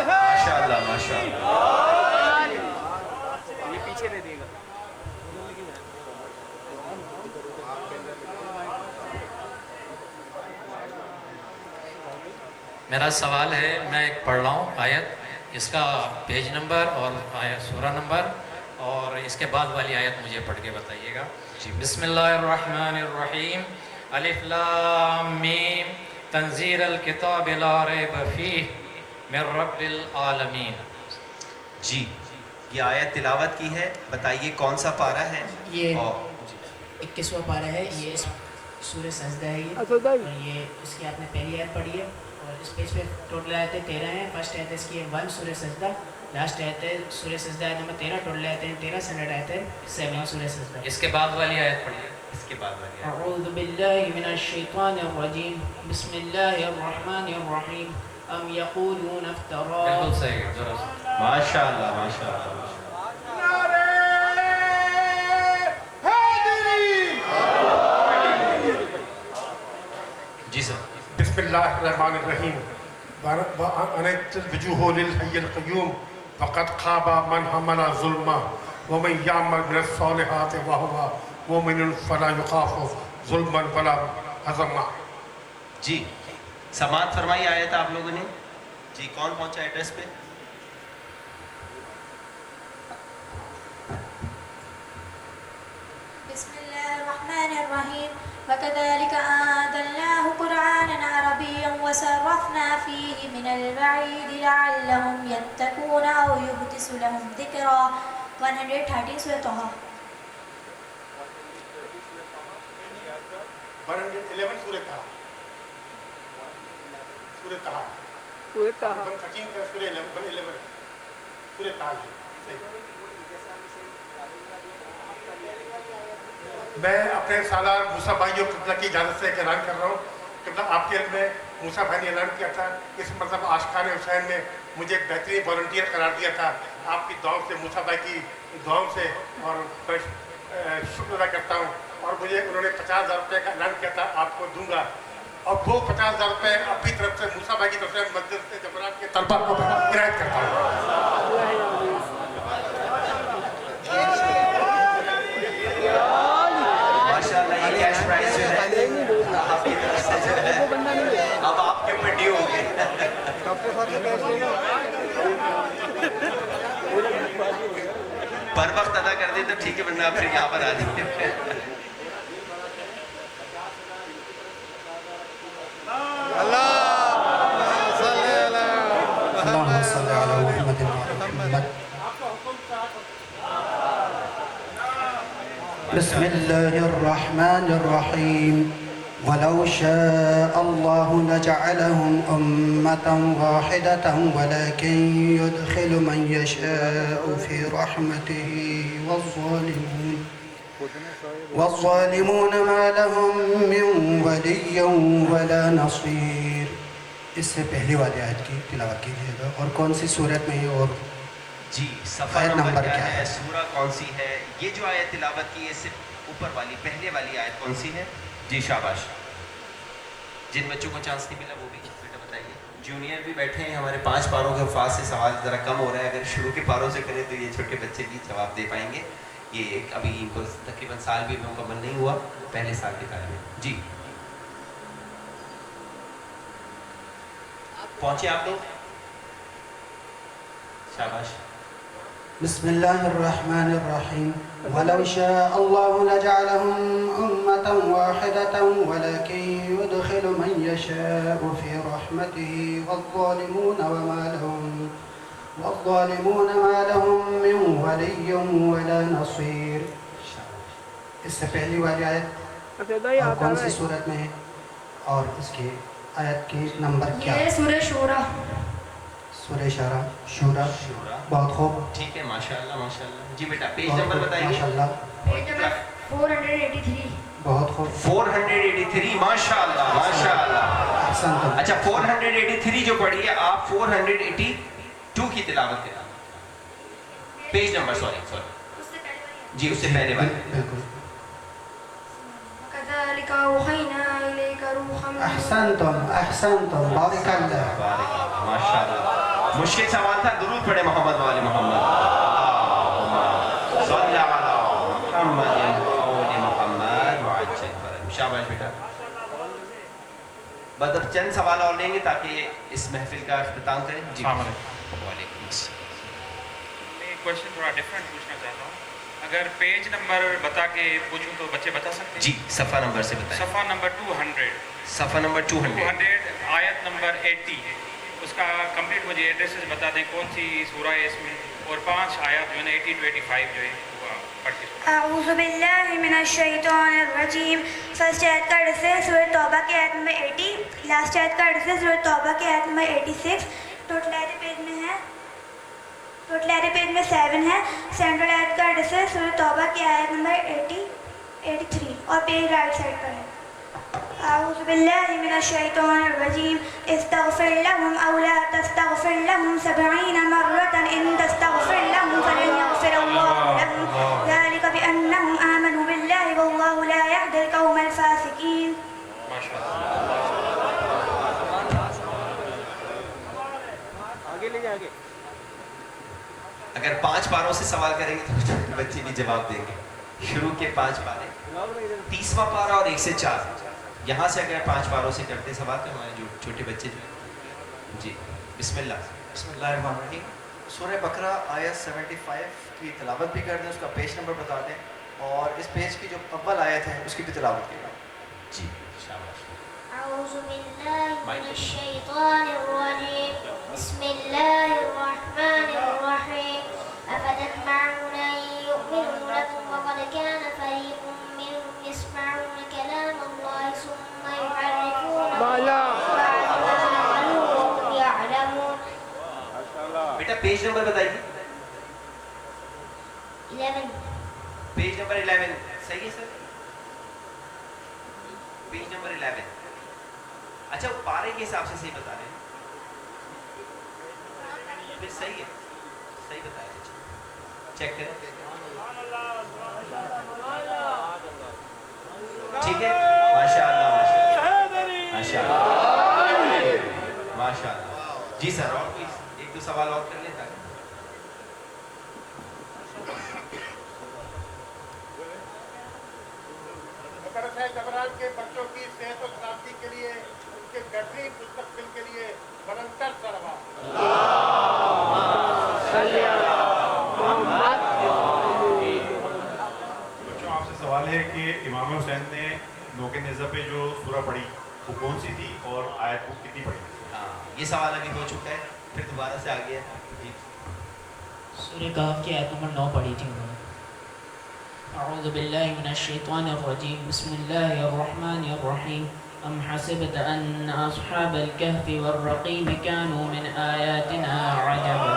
ماشاء اللہ ماشاء اللہ۔ یہ پیچھے دے دے گا۔ میرا سوال ہے، میں ایک پڑھ رہا ہوں آیت، اس کا پیج نمبر اور سورہ نمبر اور اس کے بعد والی آیت مجھے پڑھ کے بتائیے گا۔ بسم اللہ الرحمن الرحیم، الف لام میم تنزیل الکتاب لا ریب فیہ من رب العالمین۔ جی یہ آیت تلاوت کی ہے، بتائیے کون سا پارہ ہے؟ یہ 21واں پارہ ہے، یہ سورہ سجدہ ہے یہ، اور یہ اس کی آپ نے پہلی آیت پڑھی ہے، اور اس پیج پہ ٹوٹل آیتیں 13 ہیں۔ فرسٹ آیت اس کی ہے 1 سورہ سجدہ، لاسٹ آیت ہے سورہ سجدہ آیت نمبر 13، ٹوٹل آیتیں 13 سنڈ آیت ہے 7 سورہ سجدہ۔ اس کے بعد والی آیت پڑھیے۔ اس کے بعد والی آیت۔ اعوذ باللہ من الشیطان الرجیم، بسم اللہ الرحمن الرحیم، ام یقولون افترا۔ بالکل صحیح، درست۔ ماشاء اللہ ماشاء اللہ۔ جی سر۔ بسم اللہ الرحمن الرحیم، وَأَنَتِ الْوُجُوهُ لِلْحَيِّ الْقَيُّومِ فَقَدْ خَابَ مَنْ حَمَلَ ظُلْمًا وَمَنْ يَعْمَلْ مِنَ الصَّالِحَاتِ وَهُوَ مُؤْمِنٌ فَلَا يُخَافُ ظُلْمًا وَلَا هَضْمًا۔ جی سماعت فرمائی آیت آپ لوگوں نے۔ جی کون پہنچا ایڈریس پہ؟ بسم الله الرحمن الرحيم وكذلك أنزلناه قرآنا عربيا وصرفنا فيه من الوعيد لعلهم يتقون أو يحدث لهم ذكرا۔ 113 سورة طه۔ 111 سورہ طه۔ سورہ طه۔ سورہ طه۔ 113 کا سورہ 111 سورہ طه۔ میں اپنے سالار موسیٰ بھائیوں قبلہ کی اجازت سے ایک اعلان کر رہا ہوں۔ قبلہ آپ کے علم میں موسیٰ بھائی نے اعلان کیا تھا، اس مطلب عاشقان حسین میں مجھے ایک بہترین والنٹیئر قرار دیا تھا۔ آپ کی دعاؤں سے، موسیٰ بھائی کی دعاؤں سے، اور میں شکر ادا کرتا ہوں۔ اور مجھے انہوں نے 50,000 روپے کا اعلان کیا تھا آپ کو دوں گا، اور وہ 50,000 روپے اپنی طرف سے موسیٰ بھائی کی طرف سے مسجد سے جمعران کے طلبہ کو عنایت کرتا ہوں۔ ماشاءاللہ یہ کیش پرائز جو ہے آپ کی طرف سے جو ہے اب آپ کے اوپر ڈیو ہو گئے۔ پر وقت ادا کر دیں تو ٹھیک ہے، ورنہ پھر یہاں پر آ جائیں۔ بسم اللہ الرحمن الرحیم، ولو شاء الله لجعلهم أمة واحدة ولكن يدخل من يشاء في رحمته والظالمون ما لهم من ولي ولا نصير. اس سے پہلی والی آیت کی تلاوت کیجیے گا. اور کون سی صورت میں ہے اور جی صفحہ نمبر کیا ہے, سورہ کون سی ہے؟ یہ جو آیت تلاوت کی ہے اس سے اوپر والی پہلے والی آیت کون سی ہے؟ جی شاباش. جن بچوں کو چانس نہیں ملا وہ بھی بیٹا بتائیے. جونیئر بھی بیٹھے ہیں ہمارے. 5 پاروں کے حفاظ سے سوال ذرا کم ہو رہا ہے. اگر شروع کے پاروں سے کریں تو یہ چھوٹے بچے بھی جواب دے پائیں گے. یہ ابھی ان کو تقریباً سال بھی مکمل نہیں ہوا, پہلے سال کے بارے میں. جی پہنچے آپ لوگ؟ شاباش. بسم الله الرحمن الرحيم. ولو شاء الله لجعلهم أمة واحدة ولكن يدخل من يشاء في رحمته والظالمون ما لهم من ولي ولا نصير. اس سے پہلی والی آیت اور کون سی صورت میں ہے اور اس کی آیت کی نمبر کیا ہے؟ سورہ شورا. سورہ شورا. بہت خوب, ٹھیک ہے, ماشاءاللہ ماشاءاللہ. جی بیٹا پیج نمبر بتائیے. ماشاءاللہ. Page number 483. بہت خوب. 483 ماشاءاللہ ماشاءاللہ. اچھا 483 جو پڑھی ہے آپ 482 کی تلاوت کریں. پیج نمبر سوری جی اس سے پہلے والی. بالکل. كذلك أوحينا إليك روحا من احسنتم بارک اللہ. ماشاءاللہ. مشکل سوال تھا. درود پڑھے محمد وآل محمد. صلی علی محمد وآل محمد وعجل فرج. شاباش بیٹا. بس اب چند سوال اور لیں گے تاکہ اس محفل کا اختتام کریں. جی وعلیکم السلام. میں ایک کوشچن تھوڑا ڈفرینٹ پوچھنا چاہتا ہوں. اگر پیج نمبر بتا کے پوچھوں تو بچے بتا سکتے ہیں؟ جی صفحہ نمبر سے بتائیں. صفحہ نمبر 200. صفحہ نمبر 200 آیت نمبر 80. اس کا کمپلیٹ مجھے ایڈریسز بتا دیں کون سی سورہ ہے اس میں, اور 5 آیات جو ہے نا 80 to 85 جو ہے وہ پڑھ کے. اعوذ باللہ من الشیطان الرجیم. فرسٹ آیت کا ایڈریس ہے سورہ توبہ کی آیت نمبر 80. لاسٹ آیت کا ایڈریس ہے سورہ توبہ کی آیت نمبر 86. ٹوٹل آیت پیج میں ہے, ٹوٹل آیت پیج میں 7 ہے. سینٹرل آیت کا ایڈریس ہے سورہ توبہ کی آیت نمبر 83 اور پیج رائٹ سائڈ پر ہے. اعوذ باللہ من الشیطان الرجیم. استغفر لهم او لا تستغفر لهم 70 مرة ان تستغفر لهم فلن يغفر الله لهم ذلك بأنهم آمنوا بالله والله لا يهدي القوم الفاسقين. اگر 5 پاروں سے سوال کریں گے تو بچے بھی جواب دیں گے. شروع کے 5 پارے, 30واں پارا اور 1 سے 4. یہاں سے اگر 5 پاروں سے کرتے سوال تو ہمارے جو چھوٹے بچے جو ہیں. جی بسم اللہ. بسم اللہ الرحمن الرحیم. سورہ بقرہ آیت 75 کی تلاوت بھی کر دیں, اس کا پیج نمبر بتا دیں, اور اس پیج کی جو اول آیت ہے اس کی بھی تلاوت کی جائے. جی شاباش. أعوذ بالله من الشيطان الرجيم. بسم الله الرحمن الرحيم. أفتطمعون أن يؤمنوا لكم وقد كان فريق منهم يسمعون كلام الله ثم يحرفونه بعد ما عقلوه وهم يعلمون. بیٹا پیج نمبر بتائیے. 11. پیج نمبر 11 صحیح ہے سر؟ Page number 11. اچھا وہ پارے کے حساب سے صحیح بتا رہے ہیں. پھر صحیح ہے, صحیح بتا رہے ہیں. چیک کریں. ٹھیک ہے. ماشاء اللہ ماشاء اللہ ماشاء اللہ. جی سر اور کوئی 1-2 سوال اور کر لیں تاکہ جبران کے بچوں کی صحت و سلامتی کے لیے, ان کے بہترین مستقبل کے لیے نرنتر سروا. بچوں آپ سے سوال ہے کہ امام حسین نے نوک نیزہ پہ جو سورہ پڑھی وہ کون سی تھی اور آیت کو کتنی پڑھی؟ ہاں یہ سوال ابھی ہو چکا ہے, پھر دوبارہ سے آگے. جی سورہ کہف کی آیت نمبر 9 پڑھی تھی انہوں نے. اعوذ باللہ من الشیطان الرجیم. بسم اللہ الرحمن الرحیم. أم حسبت أن أصحاب الكهف والرقيم كانوا من آياتنا عجبا.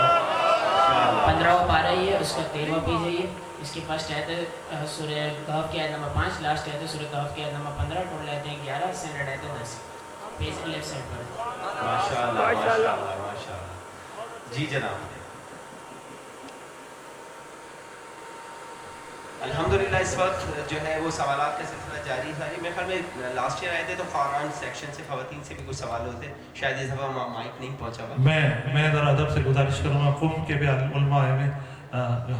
15واں پارہ یہ ہے، اس کا 13واں پیج ہے یہ. اس کی فرسٹ آیت ہے سورہ کہف کی آیت نمبر 5، لاسٹ آیت ہے سورہ کہف کی آیت نمبر 15، ٹوٹل آیتیں 11، اسٹینڈرڈ آیت 10. پیج لیفٹ سائڈ پر. ماشاءاللہ ماشاءاللہ ماشاءاللہ. جی جناب. الحمدللہ اس وقت جو ہے وہ سوالات کا سلسلہ جاری ہے. میرے خیال میں لاسٹ ایئر آئے تھے تو قرآن سیکشن سے خواتین سے بھی کچھ سوال ہوتے، شاید اس دفعہ مائک نہیں پہنچا ہوا. میں ذرا ادب سے گزارش کروں گا، قوم کے بھی علماء آئے ہوئے،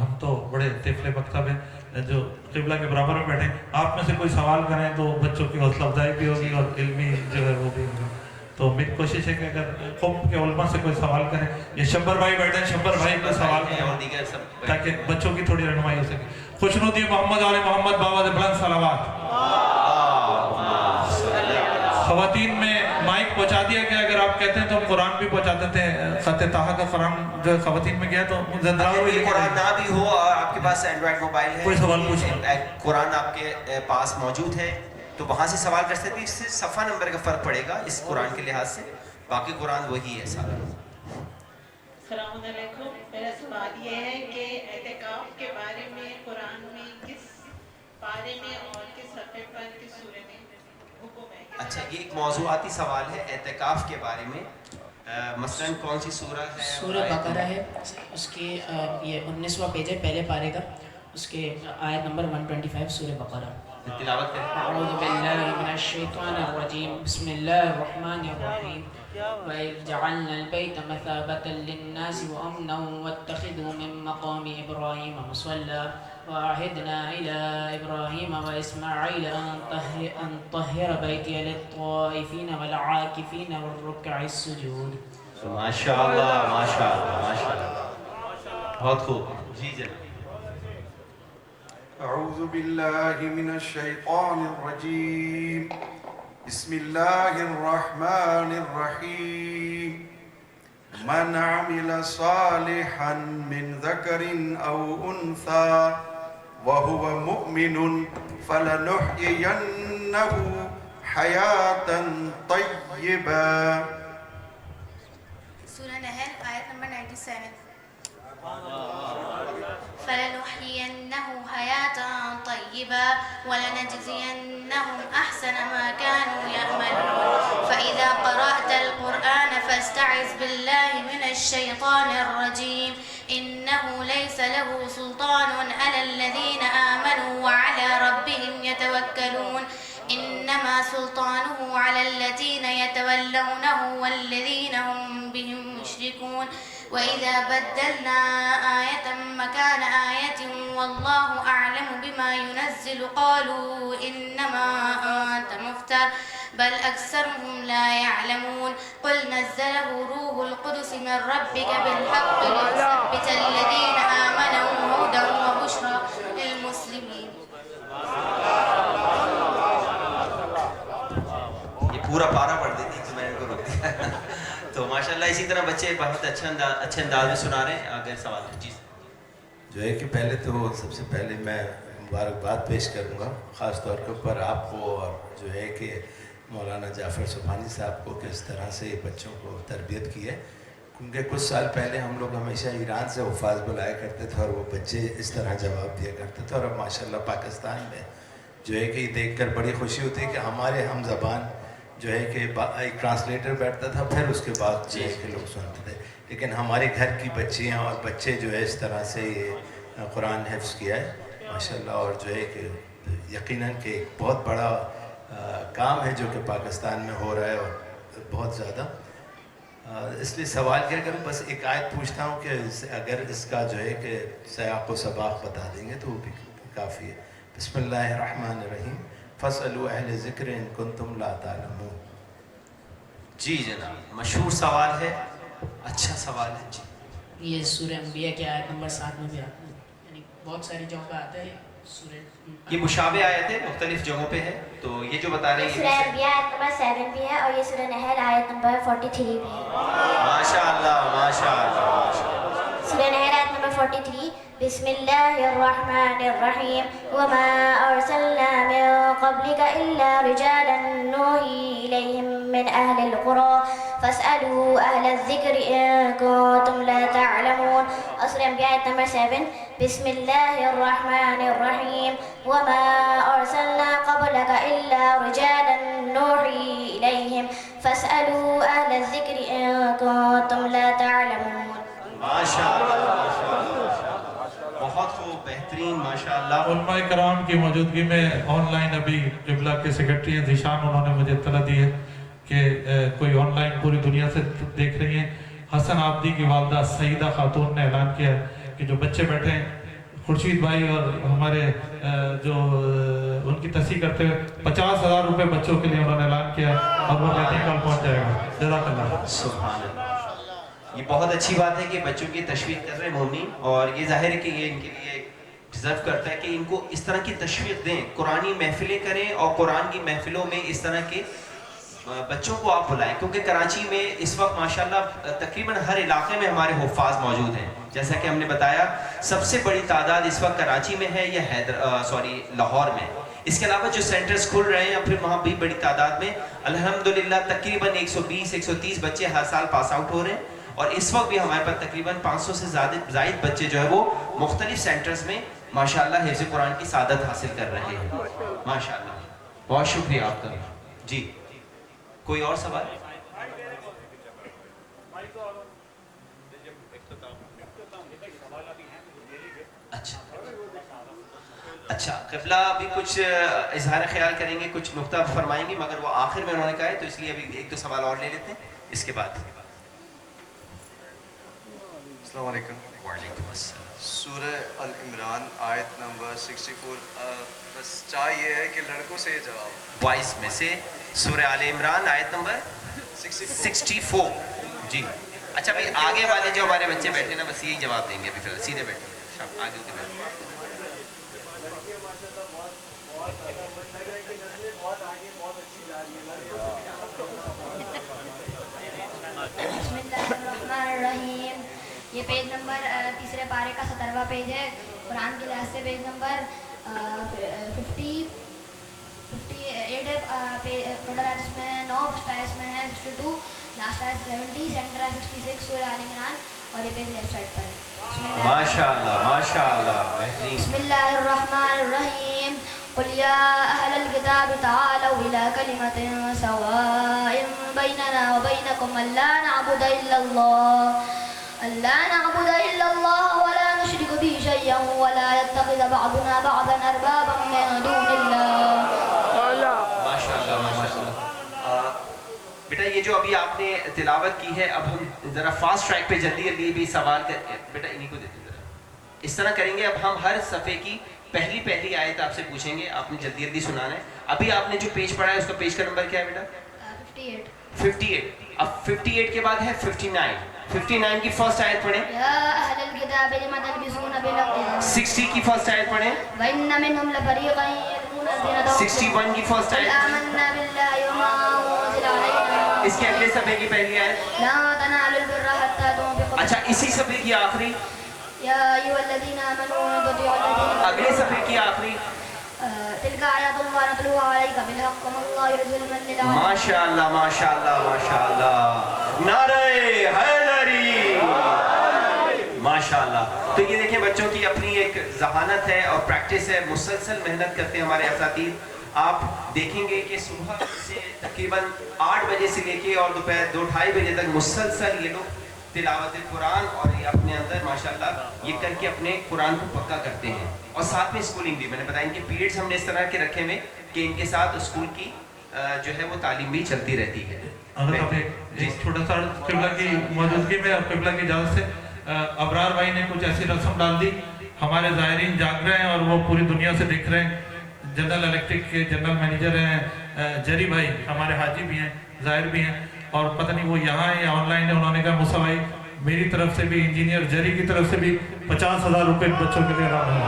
ہم تو بڑے طفل مکتب ہیں جو قبلہ کے برابر میں بیٹھے، آپ میں سے کوئی سوال کریں تو بچوں کی حوصلہ افزائی بھی ہوگی اور علمی جو ہے وہ بھی ہوگا. تو میری کوشش ہے کہ اگر قوم کے علماء سے کوئی سوال کریں، یہ شبر بھائی بیٹھے ہیں، شبر بھائی کو سوال کریں تاکہ بچوں کی تھوڑی رہنمائی ہو سکے. خوشنودی محمد آل محمد بابا دے بلند صلوات. خواتین میں مائک پہنچا دیا گیا، اگر آپ کہتے ہیں تو ہم قرآن بھی پہنچا دیتے ہیں. خط طٰہٰ کا قرآن جو خواتین میں گیا تو اگر قرآن نہ بھی ہو اور آپ کے پاس اینڈرائڈ موبائل ہے، کوئی سوال پوچھیں، قرآن آپ کے پاس موجود ہے تو وہاں سے سوال کر سکتے ہیں. اس سے صفحہ نمبر کا فرق پڑے گا اس قرآن کے لحاظ سے، باقی قرآن وہی ہے سارا. السلام علیکم. میرا سوال یہ ہے کہ اعتکاف کے بارے میں قرآن میں کس پارے میں اور کس صفحے پر کس سورے میں حکم ہے؟ اچھا، یہ ایک موضوعاتی سوال ہے اعتکاف کے بارے میں. مثلاً کون سی سورہ ہے؟ سورہ بقرہ ہے، اس کی یہ 19واں پیج ہے پہلے پارے کا، اس کے آیت نمبر 125 سورہ بقرہ. تلاوت کریں. اعوذ باللہ من الشیطان الرجیم، بسم اللہ الرحمن الرحیم. وَإِذْ جَعَلْنَا الْبَيْتَ مَثَابَةً لِلنَّاسِ وَأَمْنًا وَاتَّخِذُوا مِن مَّقَامِ إِبْرَاهِيمَ مُصَلًّى وَعَهِدْنَا إِلَىٰ إِبْرَاهِيمَ وَإِسْمَاعِيلَ أَن طَهِّرَ بَيْتِيَ لِلطَّائِفِينَ وَالْعَاكِفِينَ وَالرُّكَّعِ السُّجُودِ. ماشاءاللہ ماشاءاللہ ماشاءاللہ، بہت خوب. جی جناب. اعوذ باللہ من الشیطان الرجیم، بسم اللہ الرحمن الرحیم. من عمل صالحا من ذکر او انثى وهو مؤمن فلنحيينه حیاتا طیبا. سورہ نحل آیت نمبر 97. فلنحيينه حياة طيبة ولنجزينهم أحسن ما كانوا يعملون. فإذا قرأت القرآن فاستعذ بالله من الشيطان الرجيم إنه ليس له سلطان على الذين آمنوا وعلى ربهم يتوكلون. إنما سلطانه على الذين يتولونه والذين هم بهم مشركون. وإذا بدلنا آية مكان آية والله أعلم بما ينزل قالوا إنما أنت مفتر بل أكثرهم لا يعلمون. قل نزله روح القدس من ربك بالحق ليثبت الذين آمنوا هدى وبشرى للمسلمين. یہ پورا پارا پڑھ دیتی تو میں نے کو روک دیا. تو ماشاءاللہ اسی طرح بچے بہت اچھے انداز میں سنا رہے ہیں. اگر سوال ہے جی. جو ہے کہ پہلے تو سب سے پہلے میں مبارکباد پیش کروں گا خاص طور کے اوپر آپ کو، اور جو ہے کہ مولانا جعفر سبحانی صاحب کو کس طرح سے بچوں کو تربیت کی ہے. کیونکہ کچھ سال پہلے ہم لوگ ہمیشہ ایران سے حفاظ بلایا کرتے تھے اور وہ بچے اس طرح جواب دیا کرتے تھے، اور اب ماشاءاللہ پاکستان میں جو ہے کہ یہ دیکھ کر بڑی خوشی ہوتی ہے کہ ہمارے ہم زبان جو ہے کہ ایک ٹرانسلیٹر بیٹھتا تھا، پھر اس کے بعد جو ہے کہ لوگ سنتے تھے. لیکن ہمارے گھر کی بچیاں اور بچے جو ہے اس طرح سے یہ قرآن حفظ کیا ہے ماشاءاللہ، اور جو ہے کہ یقیناً کہ ایک بہت بڑا کام ہے جو کہ پاکستان میں ہو رہا ہے اور بہت زیادہ. اس لیے سوال کیا کروں، بس ایک آیت پوچھتا ہوں کہ اگر اس کا جو ہے کہ سیاق و سباق بتا دیں گے تو وہ بھی کافی ہے. بسم اللہ الرحمن الرحیم. فَاسْأَلُوا أَهْلَ ذِكْرٍ إِن كُنتُمْ لَا تَعْلَمُونَ. جی جناب، مشہور سوال ہے، اچھا سوال ہے. جی یہ سورہ انبیاء کی آیت نمبر 7 میں بھی آتا ہے، یعنی بہت ساری جگہوں پہ آتا ہے سورہ. یہ مشابہ آیت ہے، مختلف جگہوں پہ ہے. تو یہ جو بتا رہے ہیں سورہ انبیاء آیت نمبر 7 بھی ہے اور یہ سورہ نحل آیت نمبر 43 بھی ہے. ماشاءاللہ ماشاءاللہ. سورہ نحل آیت نمبر 43. بسم الله الرحمن الرحيم وما أرسلنا من قبلك إلا رجالا نوحي إليهم من أهل القرى فاسألوا أهل الذكر إن كنتم لا تعلمون. Surah Anbiya ayat number 7. بسم الله الرحمن الرحيم وما أرسلنا قبلك إلا رجالا نوحي إليهم فاسألوا أهل الذكر إن كنتم لا تعلمون. بہت خوب، بہترین، ماشاءاللہ. علماء کرام کی موجودگی میں آن لائن ابھی قبلہ کے سیکرٹری ہیں ذیشان، انہوں نے مجھے اطلاع دی ہے کہ کوئی آن لائن پوری دنیا سے دیکھ رہی ہیں. حسن عابدی کی والدہ سعیدہ خاتون نے اعلان کیا ہے کہ جو بچے بیٹھے ہیں خورشید بھائی اور ہمارے جو ان کی تصحیح کرتے ہوئے 50,000 روپے بچوں کے لیے انہوں نے اعلان کیا ہے اور وہ بیٹنگ کال پہنچ جائے گا. جزاک اللہ. سبحان اللہ. یہ بہت اچھی بات ہے کہ بچوں کی تشویق کر رہے ہیں مومنین، اور یہ ظاہر ہے کہ یہ ان کے لیے ڈیزرو کرتا ہے کہ ان کو اس طرح کی تشویق دیں، قرآنی محفلیں کریں اور قرآن کی محفلوں میں اس طرح کے بچوں کو آپ بلائیں، کیونکہ کراچی میں اس وقت ماشاءاللہ تقریباً ہر علاقے میں ہمارے حفاظ موجود ہیں. جیسا کہ ہم نے بتایا سب سے بڑی تعداد اس وقت کراچی میں ہے یا لاہور میں. اس کے علاوہ جو سینٹرز کھل رہے ہیں پھر وہاں بھی بڑی تعداد میں الحمدللہ تقریباً 120-130 بچے ہر سال پاس آؤٹ ہو رہے ہیں، اور اس وقت بھی ہمارے پاس تقریباً 500 سے زائد بچے جو ہے وہ مختلف سینٹرز میں ماشاءاللہ حفظ قرآن کی سعادت حاصل کر رہے ہیں. ماشاءاللہ بہت شکریہ آپ کا. جی کوئی اور سوال؟ اچھا قبلہ ابھی کچھ اظہار خیال کریں گے، کچھ نقطہ فرمائیں گے، مگر وہ آخر میں انہوں نے کہا ہے تو اس لیے ابھی ایک دو سوال اور لے لیتے ہیں اس کے بعد. السلام علیکم. وعلیکم السلام. سورہ العمران آیت نمبر 64. بس چاہ یہ ہے کہ لڑکوں سے یہ جواب 22 میں سے سورہ آل عمران آیت نمبر 64. جی اچھا بھائی آگے والے جو ہمارے بچے بیٹھے نا بس یہی جواب دیں گے ابھی فی الحال، سیدھے بیٹھے آگے کے بیٹھے. بسم اللہ الرحمن الرحیم. یہ پیج نمبر تیسرے پارے کا 17واں پیج ہے. قرآن کے لحاظ سے پیج نمبر 58 ہے. ٹوٹل آیت اس میں 9، فرسٹ آیت اس میں ہے 62، لاسٹ آیت 70، سینٹر آیت 66 سورہ آل عمران، اور یہ پیج لیفٹ سائڈ پر ہے. ماشاءاللہ ماشاءاللہ. بسم اللہ الرحمن الرحیم. قل یا اہل الکتاب تعالوا الی کلمۃ سواء بیننا وبینکم الا نعبد الا اللہ ولا نشرک به شیئا ولا يتخذ بعضنا بعضا اربابا من دون اللہ. ماشاءاللہ ماشاءاللہ. بیٹا یہ جو ابھی آپ نے تلاوت کی ہے، اب ہم ذرا فاسٹ ٹریک پہ جلدی بھی سوال کر بیٹا انہی کو دیتے ذرا اس طرح کریں گے. اب ہم ہر صفحے کی پہلی آیت آپ سے پوچھیں گے، آپ نے جلدی سنانا ہے. ابھی آپ نے جو پیج پڑھا ہے اس کا پیج کا نمبر کیا ہے بیٹا؟ 58. اب 58 کے بعد ہے 59 کی فرسٹ آیت پڑھیں. یا اہل الکتاب لم تلبسون بالحق. 60 کی فرسٹ آیت پڑھیں. وان منهم لفریقا یلمون الذین 61 کی فرسٹ آیت. آمنا باللہ وما انزل علینا. اس کے اگلے صفحے کی پہلی آیت. لا تنالوا البر حتى تنفقوا. اچھا اسی صفحے کی آخری. یا ایھا الذین آمنوا اطیعوا الذین. اگلے صفحے کی آخری. تلک آیات اللہ نتلوها علیک بالحق وما اللہ یرید ظلما للعالمین. ماشاءاللہ ماشاءاللہ ماشاءاللہ. نعرہ حیدری. ماشاءاللہ. تو یہ دیکھیں بچوں کی اپنی ایک ذہانت ہے اور پریکٹس ہے، مسلسل محنت کرتے ہیں ہمارے اساتذہ. آپ دیکھیں گے کہ صبح سے تقریباً 8 بجے سے لے کے اور دوپہر 2-2:30 بجے تک مسلسل یہ لوگ تلاوت قرآن اور یہ اپنے اندر ماشاءاللہ یہ کر کے اپنے قرآن کو پکا کرتے ہیں. اور ساتھ میں اسکولنگ بھی، میں نے بتایا ان کے پیریڈز ہم نے اس طرح کے رکھے ہوئے کہ ان کے ساتھ اسکول کی جو ہے وہ تعلیم بھی چلتی رہتی ہے. اگر آپ ایک چھوٹا سا قبلہ کی موجودگی میں اور قبلہ کی اجازت سے ابرار بھائی نے کچھ ایسی رسم ڈال دی، ہمارے زائرین جاگ رہے ہیں اور وہ پوری دنیا سے دیکھ رہے ہیں. جنرل الیکٹرک کے جنرل مینیجر ہیں جری بھائی، ہمارے حاجی بھی ہیں، زائر بھی ہیں، اور پتہ نہیں وہ یہاں ہیں یا آن لائن ہے. انہوں نے کہا موسیٰ بھائی میری طرف سے بھی، انجینئر جری کی طرف سے بھی 50,000 روپے بچوں کے لیے رہا ہے.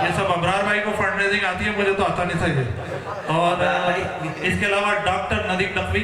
یہ سب ابرار بھائی کو فنڈ ریزنگ آتی ہے، مجھے تو آتا نہیں صحیح ہے. اور اس کے علاوہ ڈاکٹر ندیم نقوی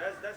10-10,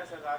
10,000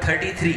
33,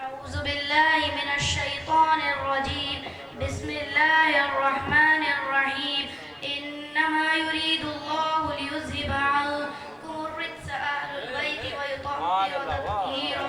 أعوذ بالله من الشيطان الرجيم بسم الله الرحمن الرحيم إنما يريد الله ليذهب عنكم الرجس أهل البيت ويطهركم تطهيرا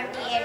28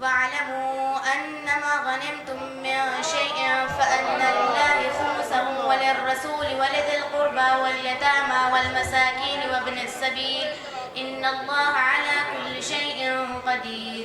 واعلموا أنما غنمتم من شيء فأن لله خمسه وللرسول ولذي القربى واليتامى والمساكين وابن السبيل إن الله على كل شيء قدير.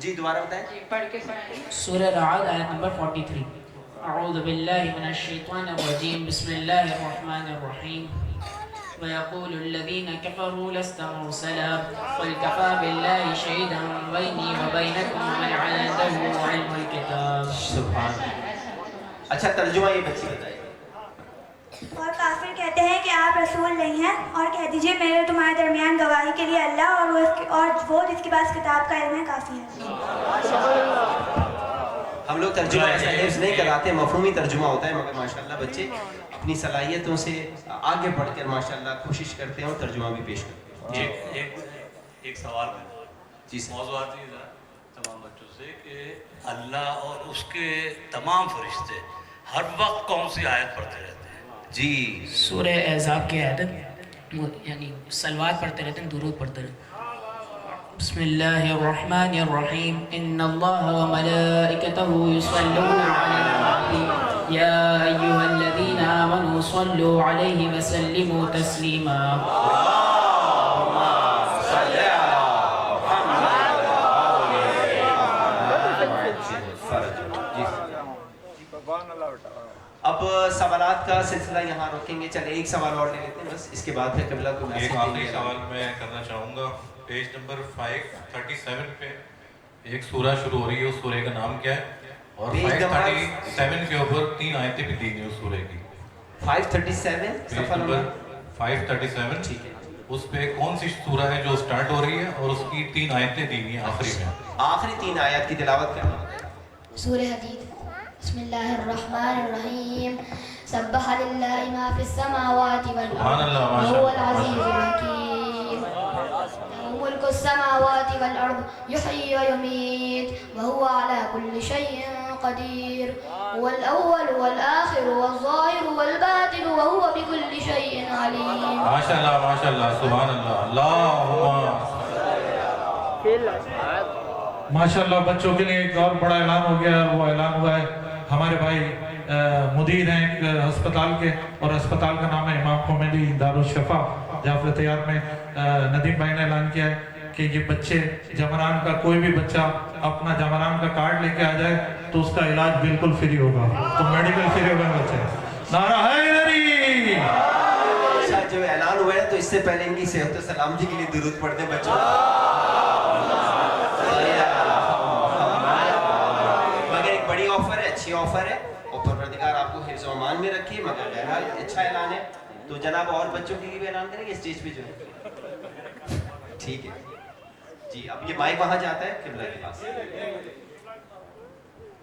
جی دوبارہ بتائیں. پڑھ کے سنائیں. سورہ رعد آیت نمبر 43. اعوذ باللہ من الشیطان الرجیم بسم اللہ الرحمن الرحیم. وَيَقُولُ الَّذِينَ كَفَرُوا لَسْتَ مُرْسَلًا قُلْ كَفَى بِاللَّهِ شَهِيدًا بَيْنِي وَبَيْنَكُمْ وَمَنْ عِندَهُ عِلْمُ الْكِتَابِ. سبحان. اچھا ترجمہ یہ بچی بتائیے. اور کافر کہتے ہیں کہ آپ رسول نہیں ہیں، اور کہہ دیجئے میرے تمہارے درمیان گواہی کے لیے اللہ اور وہ جس کے پاس کتاب کا علم ہے کافی ہے. ہم لوگ ترجمہ ایسا حفظ نہیں کراتے، مفہومی ترجمہ ہوتا ہے، مگر ماشاءاللہ بچے اپنی صلاحیتوں سے آگے بڑھ کر ماشاءاللہ کوشش کرتے ہیں اور ترجمہ بھی پیش کرتے ہیں. ایک سوال ہے جی، موضوعات یہ ہے تمام بچوں سے کہ اللہ اور اس کے تمام فرشتے ہر وقت کون سی آیت پڑھتے رہتے ہیں؟ جی سورہ احزاب کی آیت یعنی سلوات پڑھتے رہتے ہیں، درود پڑھتے رہتے ہیں. بسم اللہ الرحمن الرحیم. ان اللہ وملائکتہ یصلون علی النبی یا ایہا الذین آمنوا صلوا علیہ وسلموا تسلیما. اب سوالات کا سلسلہ یہاں روکیں گے. چلے ایک سوال اور لے لیتے ہیں بس، اس کے بعد پھر قبلہ کو ایک آخری سوال میں کرنا چاہوں گا. پیج نمبر 537 پہ ایک سورہ شروع ہو رہی ہے، اس سورہ کا نام کیا ہے؟ اور 537 کے اوپر 3 آیتیں بھی دی ہیں اس سورہ کی. 537 صفحہ نمبر 537 ٹھیک ہے. اس پہ کون سی سورہ ہے جو سٹارٹ ہو رہی ہے اور اس کی 3 آیتیں دی ہیں آخری میں؟ آخری 3 آیات کی تلاوت کرنا. سورہ حدید. بسم اللہ الرحمن الرحیم. سبح للہ ما فی السماوات والارض وهو العزیز الحکیم. ملک السماوات والارض یحیی ویمیت وهو على كل شیء قدیر. هو الاول والآخر والظاہر والباطن وهو بكل شیء علیم. ماشاءاللہ ماشاءاللہ سبحان اللہ. اللہم ماشاءاللہ. بچوں کے لیے ایک اور بڑا اعلان ہو گیا، وہ اعلان ہوا ہے ہمارے بھائی مدیر ہیں ایک ہسپتال کے، اور ہسپتال کا نام ہے امام خمینی دارالشفا جعفر تیار میں. ندیم بھائی نے اعلان کیا ہے کہ یہ بچے جمران کا کوئی بھی بچہ اپنا جمران کا کارڈ لے کے آ جائے تو اس کا علاج بالکل فری ہوگا، تو میڈیکل فری ہوگا بچے. نعرہ حیدری. اچھا جو اعلان ہوا ہے تو اس سے پہلے ان کی صحت و سلامتی کے لیے درود پڑھ دیں بچوں. مگر ایک بڑی آفر ہے، اچھی آفر ہے، اور پروردگار آپ کو حفظ و امان میں رکھیے. مگر بہرحال اچھا اعلان ہے. تو جناب اور بچوں کے لیے بھی اعلان کریں گے اسٹیج پہ جو ہے؟ ٹھیک ہے جی. اب یہ مائک وہاں جاتا ہے قبلہ کے پاس.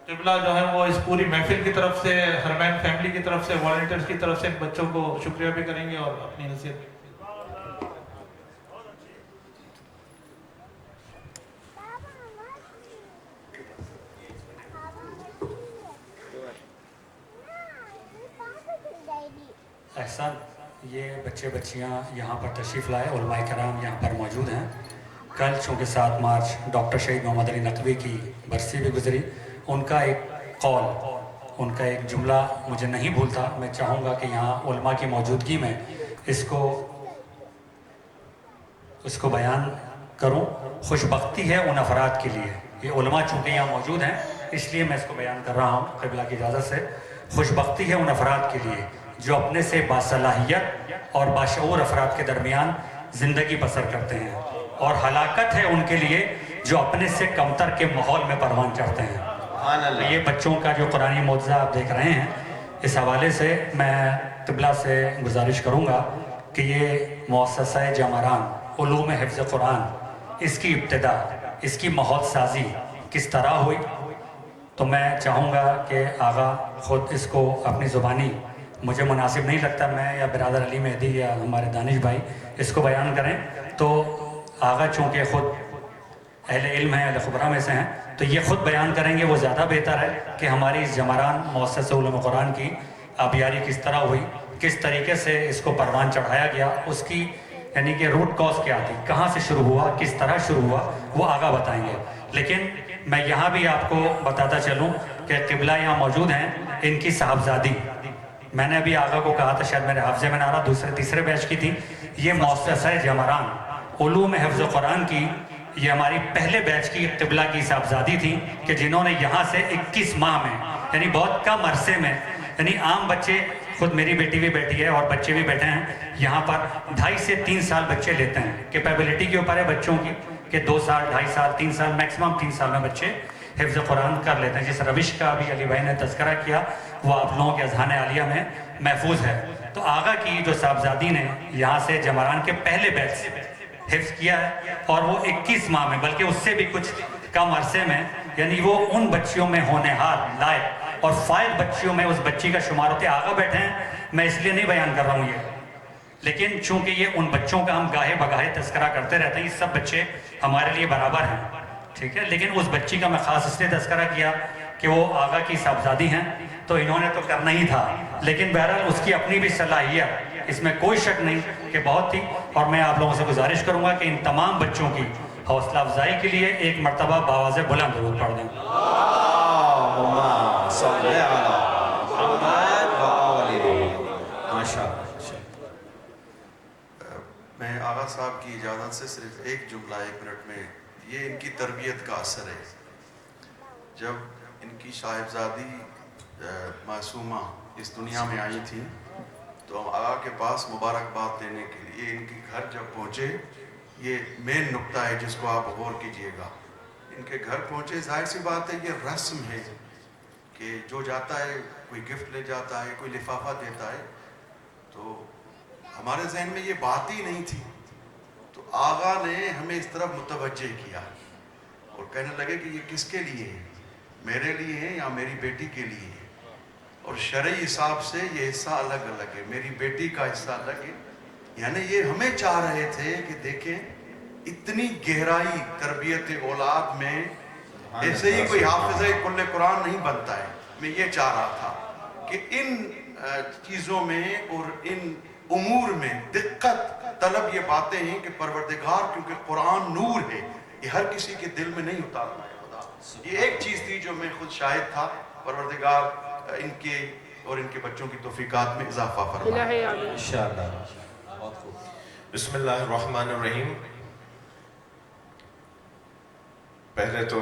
قبلہ جو ہے وہ اس پوری محفل کی طرف سے، حرمین فیملی کی طرف سے، والنٹیئرز کی طرف سے بچوں کو شکریہ بھی کریں گے اور اپنی نصیحت بھی. احسان. یہ بچے بچیاں یہاں پر تشریف لائے، علماء کرام یہاں پر موجود ہیں. کل چونکہ 7 مارچ ڈاکٹر شہید محمد علی نقوی کی برسی بھی گزری. ان کا ایک قول، ان کا ایک جملہ مجھے نہیں بھولتا. میں چاہوں گا کہ یہاں علماء کی موجودگی میں اس کو بیان کروں. خوش بختی ہے ان افراد کے لیے، یہ علماء چونکہ یہاں موجود ہیں اس لیے میں اس کو بیان کر رہا ہوں قبلہ کی اجازت سے. خوش بختی ہے ان افراد کے لیے جو اپنے سے باصلاحیت اور باشعور افراد کے درمیان زندگی بسر کرتے ہیں، اور ہلاکت ہے ان کے لیے جو اپنے سے کمتر کے ماحول میں پروان چڑھتے ہیں. یہ بچوں کا جو قرآنی معجزہ آپ دیکھ رہے ہیں، اس حوالے سے میں قبلہ سے گزارش کروں گا کہ یہ مؤسسہ جمران علوم حفظ قرآن، اس کی ابتدا، اس کی ماحول سازی کس طرح ہوئی. تو میں چاہوں گا کہ آغا خود اس کو اپنی زبانی، مجھے مناسب نہیں لگتا میں یا برادر علی مہدی یا ہمارے دانش بھائی اس کو بیان کریں. تو آغا چونکہ خود اہل علم ہیں، اہل خبرہ میں سے ہیں، تو یہ خود بیان کریں گے، وہ زیادہ بہتر ہے کہ ہماری اس جمران مؤسسہ علوم قرآن کی آبیاری کس طرح ہوئی، کس طریقے سے اس کو پروان چڑھایا گیا، اس کی یعنی کہ روٹ کاز کیا تھی، کہاں سے شروع ہوا، کس طرح شروع ہوا، وہ آگا بتائیں گے. لیکن میں یہاں بھی آپ کو بتاتا چلوں کہ قبلہ یہاں موجود ہیں، ان کی صاحبزادی، میں نے ابھی آغا کو کہا تھا، شاید میرے حافظے میں نہ رہا، تیسرے بیچ کی تھی. یہ مؤسسہ جمران علوم حفظ قرآن کی یہ ہماری پہلے بیچ کی قبلہ کی صاحبزادی تھیں کہ جنہوں نے یہاں سے 21 ماہ میں یعنی بہت کم عرصے میں یعنی عام بچے، خود میری بیٹی بھی بیٹھی ہے اور بچے بھی بیٹھے ہیں یہاں پر 2.5 سے 3 سال بچے لیتے ہیں. کیپیبلٹی کے اوپر ہے بچوں کی کہ 2 سال 2.5 سال 3 سال میکسیمم 3 سال میں بچے حفظ قرآن کر لیتے ہیں. جس روش کا ابھی علی بھائی نے تذکرہ کیا وہ آپ لوگوں کے اذہان عالیہ میں محفوظ ہے. تو آغا کی جو صاحبزادی نے یہاں سے جمران کے پہلے بیچ سے حفظ کیا ہے اور وہ 21 ماہ میں بلکہ اس سے بھی کچھ کم عرصے میں یعنی وہ ان بچیوں میں ہونہار لائق اور فائد بچیوں میں اس بچی کا شمار ہوتے آغا بیٹھے ہیں. میں اس لیے نہیں بیان کر رہا ہوں یہ، لیکن چونکہ یہ ان بچوں کا ہم گاہے بگاہے تذکرہ کرتے رہتے ہیں، یہ سب بچے ہمارے لیے برابر ہیں، ٹھیک ہے. لیکن اس بچی کا میں خاص اس لیے تذکرہ کیا کہ وہ آغا کی صاحبزادی ہیں تو انہوں نے تو کرنا ہی تھا، لیکن بہرحال اس کی اپنی بھی صلاحیت اس میں کوئی شک نہیں کہ بہت تھی. اور میں آپ لوگوں سے گزارش کروں گا کہ ان تمام بچوں کی حوصلہ افزائی کے لیے ایک مرتبہ بآواز بلند درود پڑھ دیں. اللہم صلی علی محمد و آل محمد. ماشاءاللہ. میں آغا صاحب کی اجازت سے صرف ایک جملہ 1 منٹ میں، یہ ان کی تربیت کا اثر ہے. جب ان کی صاحبزادی معصومہ اس دنیا میں آئی تھی تو ہم آغا کے پاس مبارکباد دینے کے لیے ان کے گھر جب پہنچے، یہ مین نقطہ ہے جس کو آپ غور کیجئے گا. ان کے گھر پہنچے، ظاہر سی بات ہے یہ رسم ہے کہ جو جاتا ہے کوئی گفٹ لے جاتا ہے، کوئی لفافہ دیتا ہے. تو ہمارے ذہن میں یہ بات ہی نہیں تھی. تو آغا نے ہمیں اس طرف متوجہ کیا اور کہنے لگے کہ یہ کس کے لیے ہے، میرے لیے ہے یا میری بیٹی کے لیے ہے. اور شرعی حساب سے یہ حصہ الگ الگ ہے، میری بیٹی کا حصہ الگ ہے. یعنی یہ ہمیں چاہ رہے تھے کہ دیکھیں اتنی گہرائی تربیت اولاد میں، ایسے ہی کوئی حافظہ کل قرآن نہیں بنتا ہے. میں یہ چاہ رہا تھا کہ ان چیزوں میں اور ان امور میں دقت طلب یہ باتیں ہیں کہ پروردگار کیونکہ قرآن نور ہے، یہ ہر کسی کے دل میں نہیں اتارنا ہے خدا. یہ ایک چیز تھی جو میں خود شاہد تھا. پروردگار ان کے اور ان کے بچوں کی توفیقات میں اضافہ فرمائے انشاءاللہ. بسم اللہ الرحمن الرحیم. پہلے تو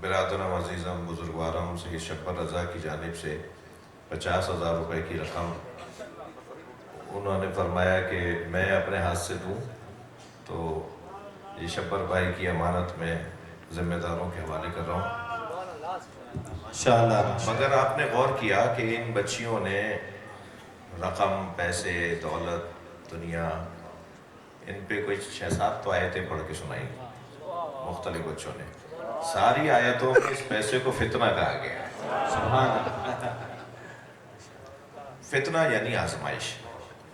برادرم عزیزم بزرگوارم سے شکر رضا کی جانب سے 50,000 روپے کی رقم انہوں نے فرمایا کہ میں اپنے ہاتھ سے دوں. تو یہ شبر بھائی کی امانت میں ذمہ داروں کے حوالے کر رہا ہوں. مگر آپ نے غور کیا کہ ان بچیوں نے رقم، پیسے، دولت، دنیا، ان پہ کوئی 6-7 تو آیتیں پڑھ کے سنائیں مختلف بچوں نے. ساری آیتوں میں اس پیسے کو فتنہ کہا گیا ہے. سبحان اللہ. فتنہ یعنی آزمائش،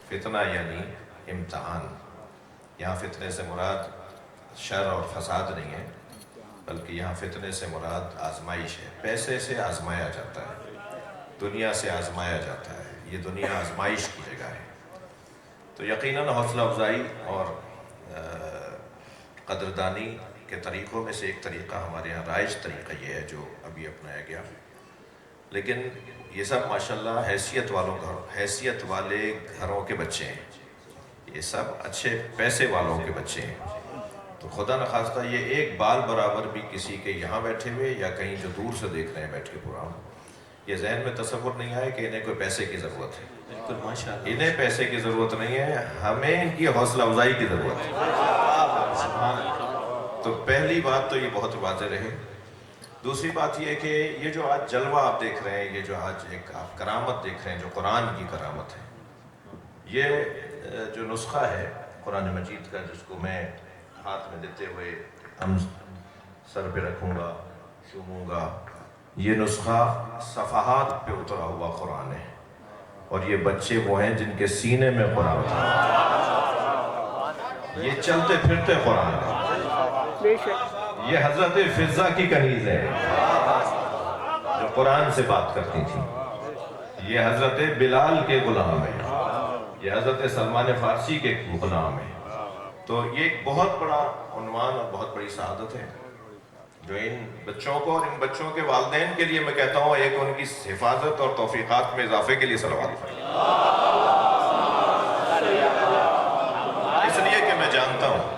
فتنہ یعنی امتحان. یہاں فتنے سے مراد شر اور فساد نہیں ہے، بلکہ یہاں فتنے سے مراد آزمائش ہے. پیسے سے آزمایا جاتا ہے، دنیا سے آزمایا جاتا ہے. یہ دنیا آزمائش کی جگہ ہے. تو یقیناً حوصلہ افزائی اور قدردانی کے طریقوں میں سے ایک طریقہ ہمارے یہاں رائج طریقہ یہ ہے جو ابھی اپنایا گیا. لیکن یہ سب ماشاءاللہ حیثیت والے گھروں کے بچے ہیں، یہ سب اچھے پیسے والوں کے بچے ہیں. تو خدا نخواستہ یہ ایک بال برابر بھی کسی کے یہاں بیٹھے ہوئے یا کہیں جو دور سے دیکھ رہے ہیں بیٹھ کے پروگرام، یہ ذہن میں تصور نہیں آئے کہ انہیں کوئی پیسے کی ضرورت ہے. بالکل ماشاءاللہ، انہیں پیسے کی ضرورت نہیں ہے، ہمیں ان کی حوصلہ افزائی کی ضرورت ہے. تو پہلی بات تو یہ بہت واضح رہے. دوسری بات یہ کہ یہ جو آج جلوہ آپ دیکھ رہے ہیں، یہ جو آج ایک آپ کرامت دیکھ رہے ہیں جو قرآن کی کرامت ہے، یہ جو نسخہ ہے قرآن مجید کا جس کو میں ہاتھ میں دیتے ہوئے ہم سر پہ رکھوں گا، چوموں گا، یہ نسخہ صفحات پہ اترا ہوا قرآن ہے. اور یہ بچے وہ ہیں جن کے سینے میں قرآن ہے. یہ چلتے پھرتے قرآن ہے. یہ حضرت فضہ کی کنیز ہے جو قرآن سے بات کرتی تھی. یہ حضرت بلال کے غلام ہے، یہ حضرت سلمان فارسی کے غلام ہے. تو یہ ایک بہت بڑا عنوان اور بہت بڑی سعادت ہے جو ان بچوں کو اور ان بچوں کے والدین کے لیے میں کہتا ہوں ایک ان کی حفاظت اور توفیقات میں اضافے کے لیے صلوات پڑھیں. اس لیے کہ میں جانتا ہوں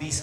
20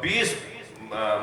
20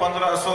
1500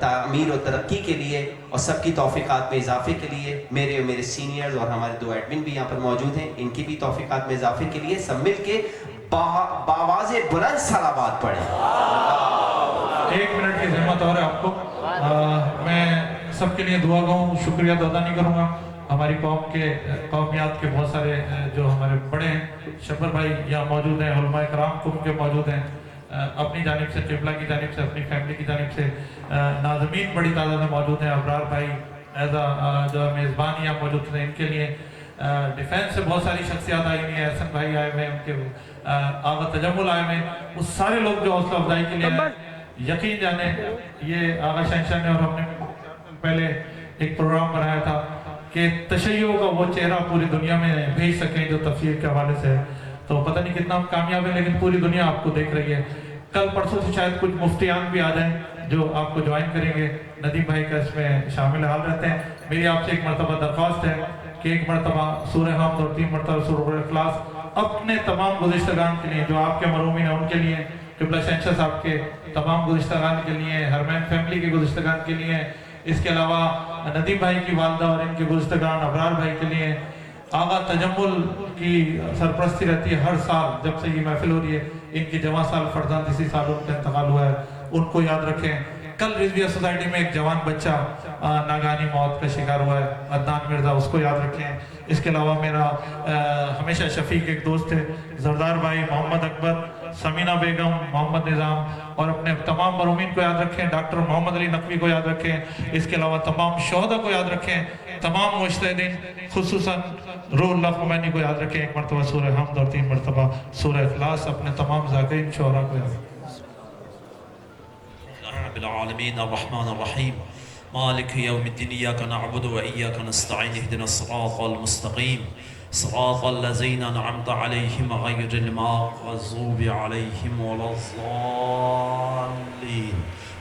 تعمیر و ترقی کے لیے اور سب کی توفیقات میں اضافے کے لیے میرے اور میرے سینئرز اور ہمارے 2 ایڈمن بھی یہاں پر موجود ہیں، ان کی بھی توفیقات میں اضافے کے لیے سب مل کے باواز بلند صلوات پڑھیں۔ 1 منٹ کی زحمت اور ہے آپ کو، میں سب کے لیے دعا گاؤں، شکریہ تو ادا نہیں کروں گا۔ ہماری قومیات کے بہت سارے جو ہمارے بڑے ہیں، شبر بھائی یہاں موجود ہیں، علماء کرام کم کے موجود ہیں، اپنی جانب سے، قبلہ کی جانب سے، اپنی فیملی کی جانب سے ناظمین بڑی تعداد میں موجود ہیں، ابرار بھائی ایز جو میزبان یہاں موجود ہیں، ان کے لیے ڈیفینس سے بہت ساری شخصیات آئی ہوئی ہیں، احسن بھائی آئے ہوئے ہیں، ان کے آغا تجمل آئے ہوئے ہیں، وہ سارے لوگ جو حوصلہ افزائی کے لیے یقین جانے یہ آغا شہنشاہ نے اور ہم نے پہلے ایک پروگرام بنایا تھا کہ تشیع کا وہ چہرہ پوری دنیا میں بھیج سکیں جو تفسیر کے حوالے سے ہے، تو پتہ نہیں کتنا ہم کامیاب ہیں، لیکن پوری دنیا آپ کو دیکھ رہی ہے۔ کل پرسوں سے شاید کچھ مفتیان بھی آ جائیں جو آپ کو جوائن کریں گے، ندیم بھائی کا اس میں شامل حال رہتے ہیں۔ میری آپ سے ایک مرتبہ درخواست ہے کہ 1 مرتبہ سورہ حمد اور 3 مرتبہ سورہ اخلاص اپنے تمام گزشتگان کے لیے، جو آپ کے مرومین ہیں ان کے لیے، قبلہ شہنشاہ صاحب کے تمام گزشتگان کے لیے، حرمین فیملی کے گزشتگان کے لیے، اس کے علاوہ ندیم بھائی کی والدہ اور ان کے گزشتگان ابرار بھائی کے لیے، آغا تجمل کی سرپرستی رہتی ہے ہر سال جب سے یہ محفل ہو رہی ہے، ان کی جوان سال فرزند اسی سال ان کا انتقال ہوا ہے، ان کو یاد رکھیں۔ کل رضویہ سوسائٹی میں ایک جوان بچہ ناگہانی موت کا شکار ہوا ہے، عدنان مرزا، اس کو یاد رکھیں۔ اس کے علاوہ میرا ہمیشہ شفیق ایک دوست ہے، زردار بھائی، محمد اکبر، سمینہ بیگم، محمد نظام، اور اپنے تمام مرومین کو یاد رکھیں، ڈاکٹر محمد علی نقوی کو یاد رکھیں، اس کے علاوہ تمام شہداء کو یاد رکھیں، تمام مجتہدین خصوصاً روح اللہ خمینی کو یاد رکھیں۔ 1 مرتبہ سورہ حمد اور 3 مرتبہ سورہ اخلاص اپنے تمام ذاکرین شہداء کو یاد رکھیں۔ رب العالمین الرحمن الرحیم مالک یوم الدین ایاک نعبد و ایاک نستعین اهدنا الصراط المستقیم صراط الذین انعمت علیہم غیر المغضوب علیہم ولا الضالین۔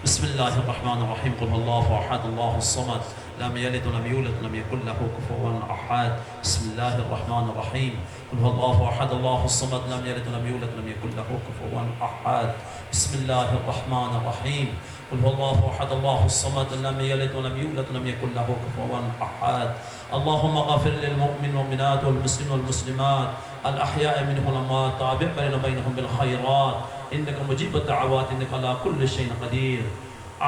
بسم اللہ الرحمن الرحیم قل اللہ احد اللہ الصمد لم یلد ولم یولد ولم یکن له کفوا احد۔ بسم اللہ الرحمن الرحیم قل اللہ احد اللہ الصمد لم یلد ولم یولد ولم یکن له کفوا احد۔ بسم اللہ الرحمن الرحیم قل اللہ احد اللہ الصمد لم یلد ولم یولد ولم یکن له کفوا احد۔ اللهم اغفر للمؤمن والمؤمنات والمسلمين والمسلمات الاحياء منهم والاموات تابع بيننا وبينهم بالخيرات انك مجيب الدعوات انك على كل شيء قدير۔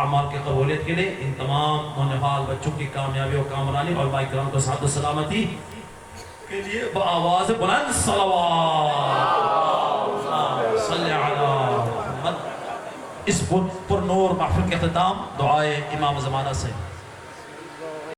اعمال کی قبولیت کے لیے ان تمام نونہال بچوں کی کامیابی و کامرانی اور علماء کرام کو صحت و سلامتی کے لیے بآواز بلند صلوات صلی علی محمد۔ اس پر نور محفل کے اختتام دعائے امام زمانہ سے